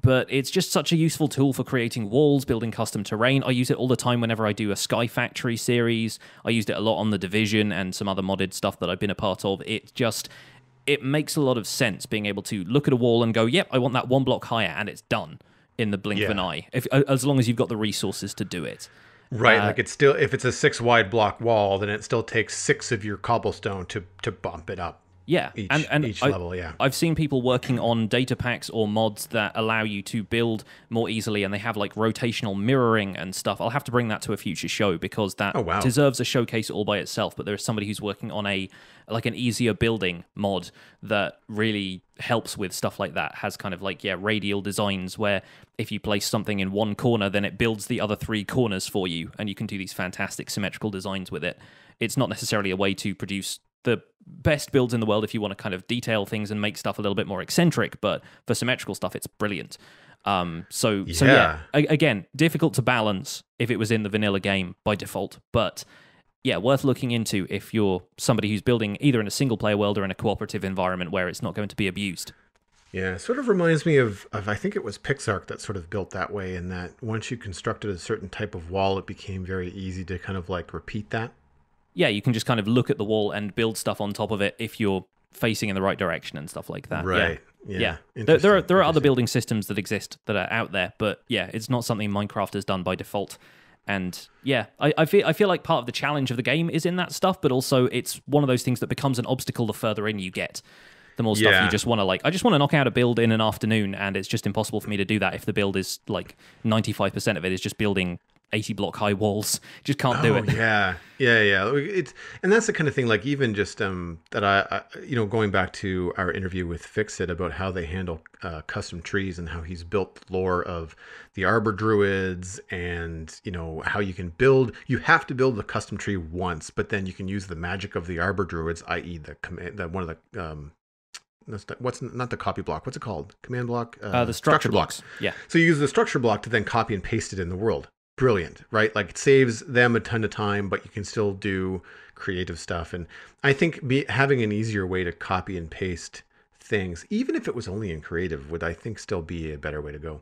But it's just such a useful tool for creating walls, building custom terrain. I use it all the time whenever I do a Sky Factory series. I used it a lot on The Division and some other modded stuff that I've been a part of. It makes a lot of sense being able to look at a wall and go, yep, I want that 1 block higher, and it's done in the blink of an eye, as long as you've got the resources to do it. Right, like it's still, if it's a 6 wide block wall, then it still takes 6 of your cobblestone to bump it up. Yeah, each level, yeah. I've seen people working on data packs or mods that allow you to build more easily, and they have like rotational mirroring and stuff. I'll have to bring that to a future show because that deserves a showcase all by itself. But there's somebody who's working on an easier building mod that really helps with stuff like that. Has kind of like radial designs where if you place something in one corner, then it builds the other 3 corners for you, and you can do these fantastic symmetrical designs with it. It's not necessarily a way to produce the best builds in the world if you want to kind of detail things and make stuff a little bit more eccentric, but for symmetrical stuff, it's brilliant. So again, difficult to balance if it was in the vanilla game by default, but worth looking into if you're somebody who's building either in a single player world or in a cooperative environment where it's not going to be abused. Yeah, it sort of reminds me of I think it was Pixark that sort of built that way, in that once you constructed a certain type of wall, it became very easy to kind of like repeat that. Yeah, you can just kind of look at the wall and build stuff on top of it if you're facing in the right direction and stuff like that. Right. Yeah. There are other building systems that exist that are out there, but it's not something Minecraft has done by default. And I feel like part of the challenge of the game is in that stuff, but also it's one of those things that becomes an obstacle the further in you get. The more stuff you just want to I just want to knock out a build in an afternoon, and it's just impossible for me to do that if the build is like 95% of it is just building 80 block high walls. Just can't do it. Yeah. And that's the kind of thing, like even just that I going back to our interview with Fixit about how they handle custom trees and how he's built the lore of the Arbor Druids, and how you have to build the custom tree once, but then you can use the magic of the Arbor Druids, i.e. one of the what's not the copy block, what's it called? Command block? The structure blocks. Yeah. So you use the structure block to then copy and paste it in the world. Brilliant, right? Like it saves them a ton of time, but you can still do creative stuff. And I think having an easier way to copy and paste things, even if it was only in creative, would I think still be a better way to go.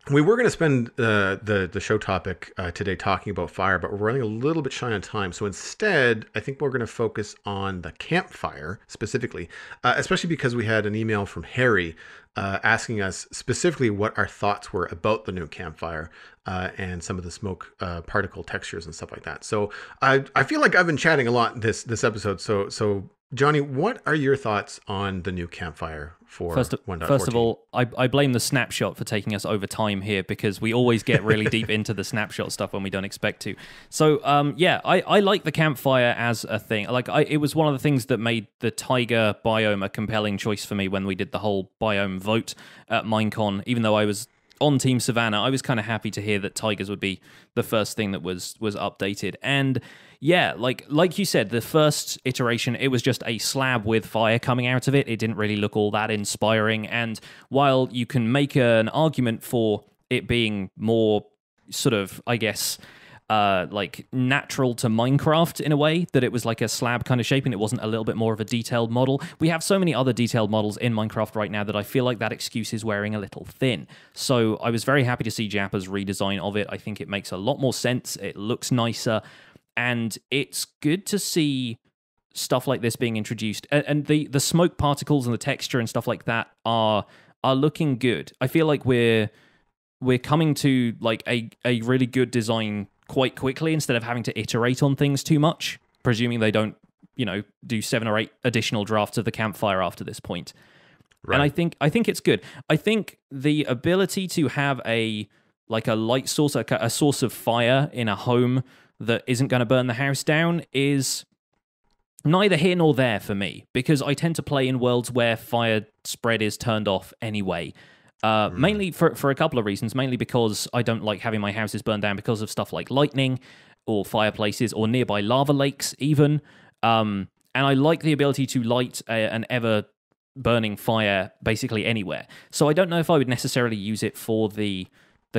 We were going to spend the show topic today talking about fire, but we're running a little bit shy on time. So instead, I think we're going to focus on the campfire specifically, especially because we had an email from Harry asking us specifically what our thoughts were about the new campfire and some of the smoke particle textures and stuff like that. So I feel like I've been chatting a lot this episode. So Johnny, what are your thoughts on the new campfire for 1.14? First of all, I blame the snapshot for taking us over time here, because we always get really deep into the snapshot stuff when we don't expect to. So, I like the campfire as a thing. It was one of the things that made the taiga biome a compelling choice for me when we did the whole biome vote at Minecon. Even though I was on Team Savannah, I was kind of happy to hear that tigers would be the first thing that was updated. And like you said, the first iteration, it was just a slab with fire coming out of it. It didn't really look all that inspiring. And while you can make an argument for it being more sort of, I guess, like natural to Minecraft in a way, that it was like a slab kind of shape and it wasn't a little bit more of a detailed model. We have so many other detailed models in Minecraft right now that I feel like that excuse is wearing a little thin. So I was very happy to see Jappa's redesign of it. I think it makes a lot more sense. It looks nicer. And it's good to see stuff like this being introduced. And the smoke particles and the texture and stuff like that are looking good. I feel like we're coming to like a really good design quite quickly instead of having to iterate on things too much, presuming they don't, do 7 or 8 additional drafts of the campfire after this point. Right. And I think it's good. I think the ability to have a light source, a source of fire in a home that isn't going to burn the house down is neither here nor there for me, because I tend to play in worlds where fire spread is turned off anyway. Mainly for a couple of reasons. Mainly because I don't like having my houses burned down because of stuff like lightning or fireplaces or nearby lava lakes even. And I like the ability to light an ever-burning fire basically anywhere. So I don't know if I would necessarily use it for the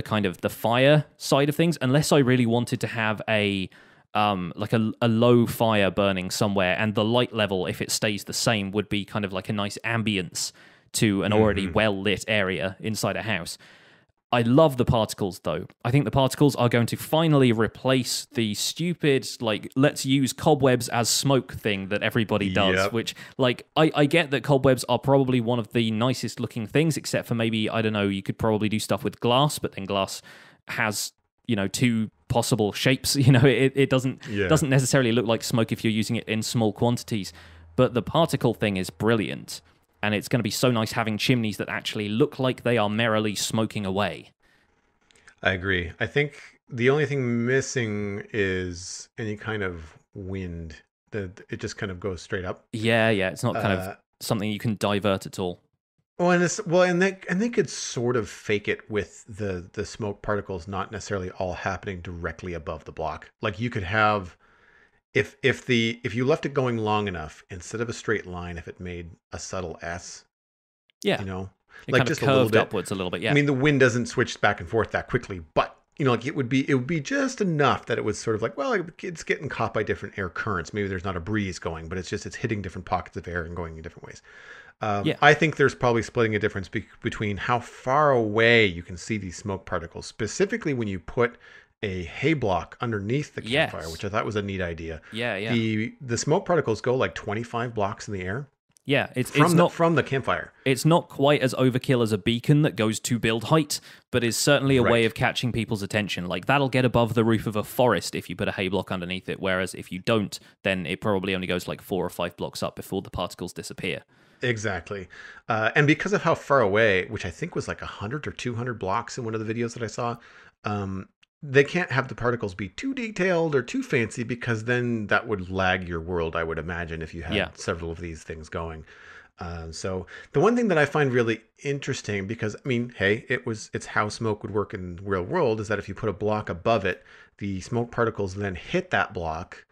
kind of the fire side of things, unless I really wanted to have a low fire burning somewhere, and the light level, if it stays the same, would be kind of like a nice ambience to an already well-lit area inside a house. I love the particles, though. I think the particles are going to finally replace the stupid, like, let's use cobwebs as smoke thing that everybody does, which, like, I get that cobwebs are probably one of the nicest looking things, except for maybe, I don't know, you could probably do stuff with glass, but then glass has, you know, two possible shapes. You know, it doesn't necessarily look like smoke if you're using it in small quantities. But the particle thing is brilliant. And it's going to be so nice having chimneys that actually look like they are merrily smoking away. I agree. I think the only thing missing is any kind of wind. It just kind of goes straight up. Yeah. It's not kind of something you can divert at all. And they could sort of fake it with the smoke particles not necessarily all happening directly above the block. Like you could have. If you left it going long enough, instead of a straight line, if it made a subtle S, you know, it like kind just of curved upwards a little bit. Yeah, I mean the wind doesn't switch back and forth that quickly, but you know, like it would be just enough that it was sort of like, well, it's getting caught by different air currents. Maybe there's not a breeze going, but it's hitting different pockets of air and going in different ways. I think there's probably splitting a difference between how far away you can see these smoke particles, specifically when you put a hay block underneath the campfire, which I thought was a neat idea. Yeah. The smoke particles go like 25 blocks in the air. Yeah, it's not from the campfire. It's not quite as overkill as a beacon that goes to build height, but is certainly a way of catching people's attention. Like that'll get above the roof of a forest if you put a hay block underneath it, whereas if you don't, then it probably only goes like 4 or 5 blocks up before the particles disappear. Exactly. And because of how far away, which I think was like 100 or 200 blocks in one of the videos that I saw, they can't have the particles be too detailed or too fancy because then that would lag your world, I would imagine, if you had several of these things going. So the one thing that I find really interesting, because I mean, hey, it's how smoke would work in the real world, is that if you put a block above it, the smoke particles then hit that block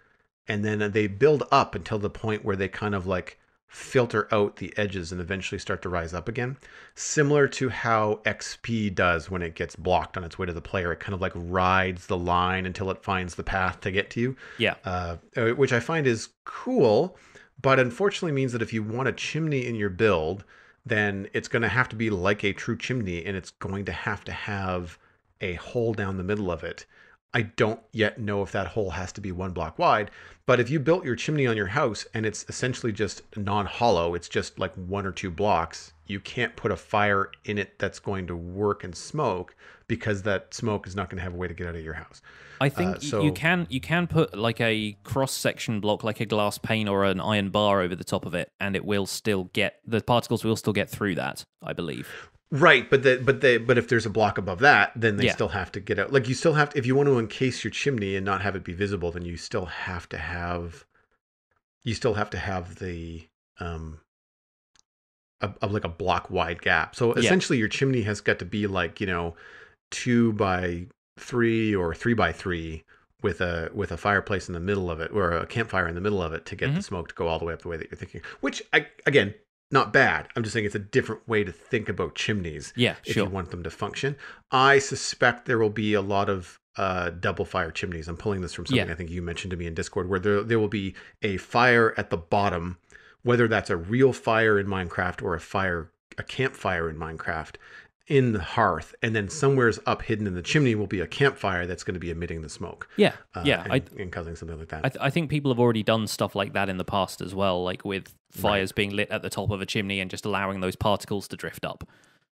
and then they build up until the point where they kind of like filter out the edges and eventually start to rise up again. Similar to how XP does when it gets blocked on its way to the player. It kind of like rides the line until it finds the path to get to you. Yeah. Which I find is cool, but unfortunately means that if you want a chimney in your build, then it's going to have to be like a true chimney and it's going to have a hole down the middle of it. I don't yet know if that hole has to be 1 block wide, but if you built your chimney on your house and it's essentially just non-hollow, it's just like 1 or 2 blocks, you can't put a fire in it that's going to work and smoke because that smoke is not going to have a way to get out of your house. I think you can put like a cross-section block, like a glass pane or an iron bar over the top of it, and the particles will still get through that, I believe. Right, but if there's a block above that, then they still have to get out. Like you still have to, if you want to encase your chimney and not have it be visible, then you still have to have the like a block wide gap. So essentially, your chimney has got to be like 2 by 3 or 3 by 3 with a fireplace in the middle of it or a campfire in the middle of it to get the smoke to go all the way up the way that you're thinking. Which again. Not bad. I'm just saying it's a different way to think about chimneys. Yeah, if you want them to function. I suspect there will be a lot of double fire chimneys. I'm pulling this from something I think you mentioned to me in Discord, where there will be a fire at the bottom, whether that's a real fire in Minecraft or a campfire in Minecraft, in the hearth, and then somewhere's up hidden in the chimney will be a campfire that's going to be emitting the smoke. And causing something like that. I think people have already done stuff like that in the past as well, like with fires being lit at the top of a chimney and just allowing those particles to drift up.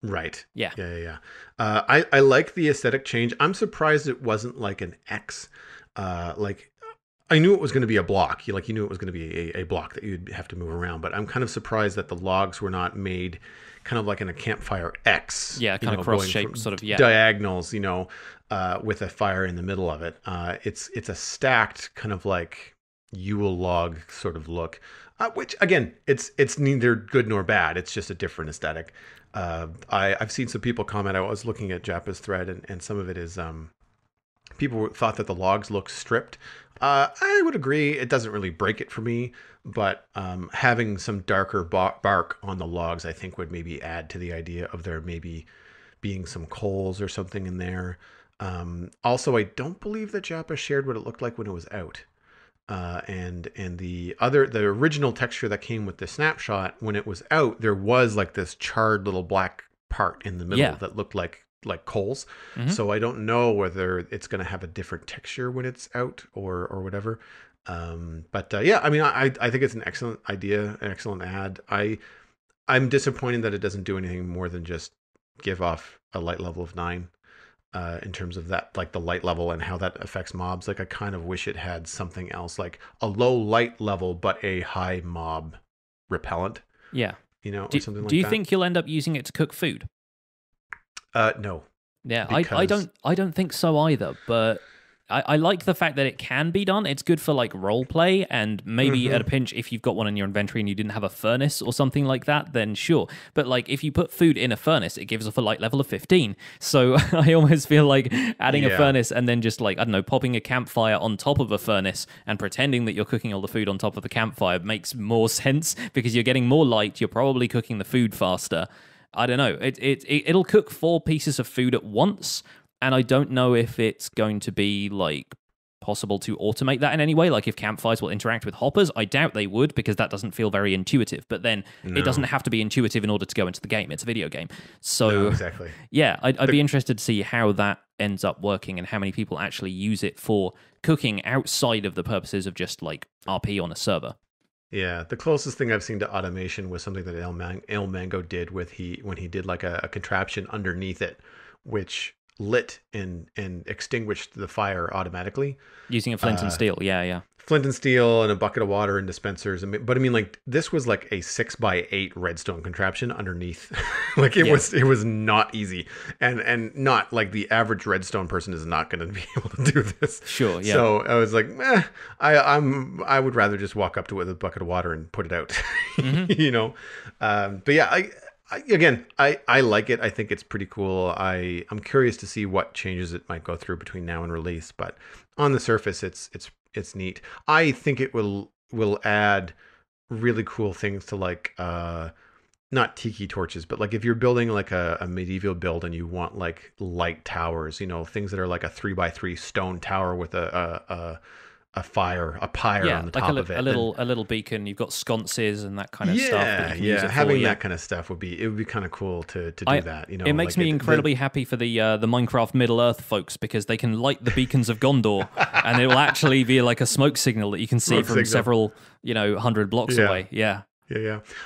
Right. Yeah. I like the aesthetic change. I'm surprised it wasn't like an X. I knew it was going to be a block. You knew it was going to be a block that you'd have to move around. But I'm kind of surprised that the logs were not made kind of like in a campfire X. Yeah, kind of cross-shaped sort of, diagonals, with a fire in the middle of it. It's a stacked kind of like Yule log sort of look, which again, it's neither good nor bad. It's just a different aesthetic. I've seen some people comment. I was looking at Jappa's thread, and some of it is people thought that the logs look stripped. I would agree. It doesn't really break it for me, but having some darker bark on the logs, I think, would maybe add to the idea of there maybe being some coals or something in there. Also, I don't believe that Jappa shared what it looked like when it was out. and the original texture that came with the snapshot, when it was out, there was like this charred little black part in the middle that looked like coals. Mm-hmm. So I don't know whether it's going to have a different texture when it's out or whatever. But I mean, I think it's an excellent idea, an excellent ad. I'm disappointed that it doesn't do anything more than just give off a light level of 9. In terms of that, like the light level and how that affects mobs. Like I kind of wish it had something else, like a low light level but a high mob repellent. Yeah, or something like that. Do you think you'll end up using it to cook food? No. Yeah, I don't think so either. But I like the fact that it can be done. It's good for like role play, and maybe at a pinch, if you've got one in your inventory and you didn't have a furnace or something like that, then sure. But like if you put food in a furnace, it gives off a light level of 15. So I almost feel like adding a furnace and then just like, I don't know, popping a campfire on top of a furnace and pretending that you're cooking all the food on top of the campfire makes more sense, because you're getting more light. You're probably cooking the food faster. I don't know. It'll cook 4 pieces of food at once. And I don't know if it's going to be like possible to automate that in any way. Like if campfires will interact with hoppers, I doubt they would, because that doesn't feel very intuitive. But then it doesn't have to be intuitive in order to go into the game. It's a video game. So exactly. Yeah, I'd be interested to see how that ends up working and how many people actually use it for cooking outside of the purposes of just like RP on a server. Yeah, the closest thing I've seen to automation was something that El Mango did when he did like a contraption underneath it, which lit and extinguished the fire automatically using a flint and steel. Flint and steel and a bucket of water and dispensers. But I mean, like this was like a 6x8 redstone contraption underneath. Like it was not easy, and not like the average redstone person is not going to be able to do this. Sure. Yeah. So I was like, I would rather just walk up to it with a bucket of water and put it out. Mm-hmm. But yeah, I like it. I think it's pretty cool. I'm curious to see what changes it might go through between now and release, but on the surface, it's neat. I think it will add really cool things to like not tiki torches, but like if you're building like a medieval build and you want like light towers, things that are like a 3x3 stone tower with a pyre on the top of it. A little beacon. You've got sconces and that kind of stuff. Having that kind of stuff would be kind of cool to do that. It makes me incredibly happy for the Minecraft Middle Earth folks, because they can light the beacons of Gondor, and it will actually be like a smoke signal that you can see from several 100 blocks away. Yeah.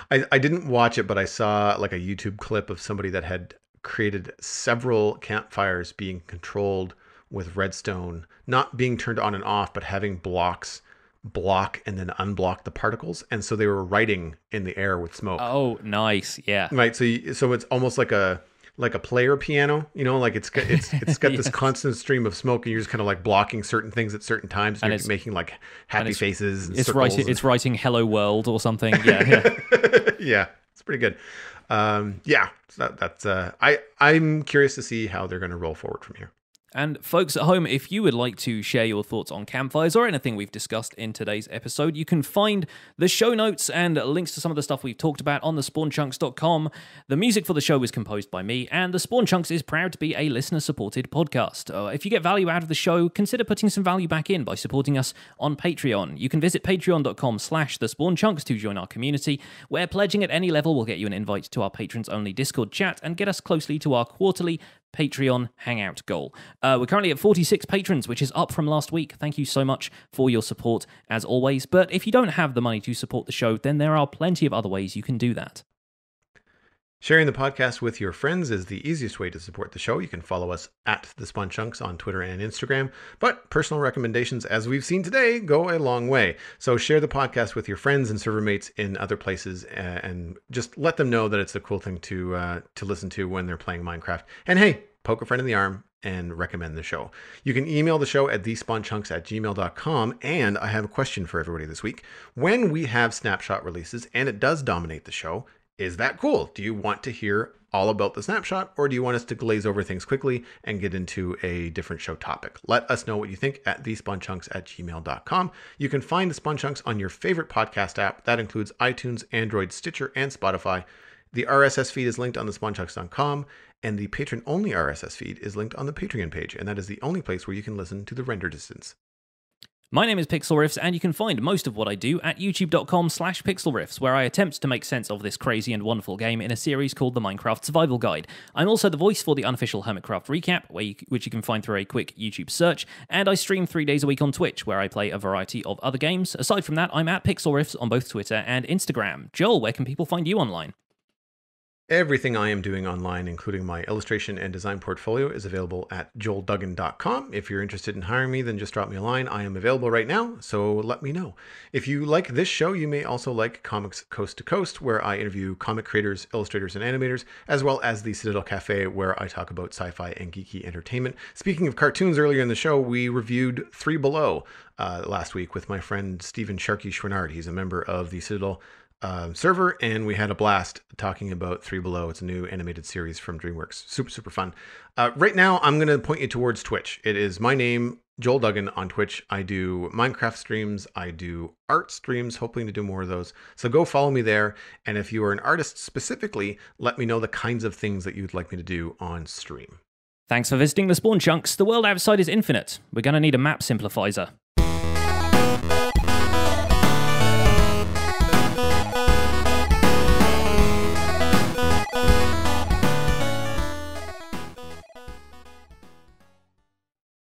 I didn't watch it, but I saw like a YouTube clip of somebody that had created several campfires being controlled with redstone, not being turned on and off, but having blocks block and then unblock the particles, and so they were writing in the air with smoke. Oh, nice. Yeah. Right. So it's almost like a player piano, like it's got this constant stream of smoke, and you're just kind of like blocking certain things at certain times, and you're making like happy faces and circles. It's writing "Hello World" or something. Yeah. Yeah, it's pretty good. So that's I'm curious to see how they're going to roll forward from here. And folks at home, if you would like to share your thoughts on campfires or anything we've discussed in today's episode, you can find the show notes and links to some of the stuff we've talked about on thespawnchunks.com. The music for the show is composed by me, and The Spawn Chunks is proud to be a listener-supported podcast. If you get value out of the show, consider putting some value back in by supporting us on Patreon. You can visit patreon.com/thespawnchunks to join our community, where pledging at any level will get you an invite to our patrons-only Discord chat and get us closely to our quarterly Patreon hangout goal. We're currently at 46 patrons, which is up from last week. Thank you so much for your support, as always. But if you don't have the money to support the show, then there are plenty of other ways you can do that. Sharing the podcast with your friends is the easiest way to support the show. You can follow us at The Spawn Chunks on Twitter and Instagram, but personal recommendations, as we've seen today, go a long way. So share the podcast with your friends and server mates in other places, and just let them know that it's a cool thing to listen to when they're playing Minecraft. And hey, poke a friend in the arm and recommend the show. You can email the show at thespawnchunks@gmail.com. And I have a question for everybody this week. When we have snapshot releases and it does dominate the show, is that cool? Do you want to hear all about the snapshot, or do you want us to glaze over things quickly and get into a different show topic? Let us know what you think at thespawnchunks@gmail.com. You can find the Spawn Chunks on your favorite podcast app. That includes iTunes, Android, Stitcher, and Spotify. The RSS feed is linked on thespawnchunks.com, and the patron-only RSS feed is linked on the Patreon page, and that is the only place where you can listen to the render distance. My name is Pixel and you can find most of what I do at youtube.com/pixelriffs, where I attempt to make sense of this crazy and wonderful game in a series called the Minecraft Survival Guide. I'm also the voice for the unofficial Hermitcraft recap, which you can find through a quick YouTube search, and I stream 3 days a week on Twitch, where I play a variety of other games. Aside from that, I'm at Pixelriffs on both Twitter and Instagram. Joel, where can people find you online? Everything I am doing online, including my illustration and design portfolio, is available at joelduggan.com. If you're interested in hiring me, then just drop me a line. I am available right now, so let me know. If you like this show, you may also like Comics Coast to Coast, where I interview comic creators, illustrators, and animators, as well as the Citadel Cafe, where I talk about sci-fi and geeky entertainment. Speaking of cartoons, earlier in the show, we reviewed Three Below last week with my friend Stephen Sharkey Schwennard. He's a member of the Citadel server, and we had a blast talking about Three Below. It's a new animated series from DreamWorks. Super fun. Right now, I'm going to point you towards Twitch. It is my name, Joel Duggan, on Twitch. I do Minecraft streams. I do art streams, hoping to do more of those. So go follow me there. And if you are an artist specifically, let me know the kinds of things that you'd like me to do on stream. Thanks for visiting the Spawn Chunks. The world outside is infinite. We're going to need a map simplifier.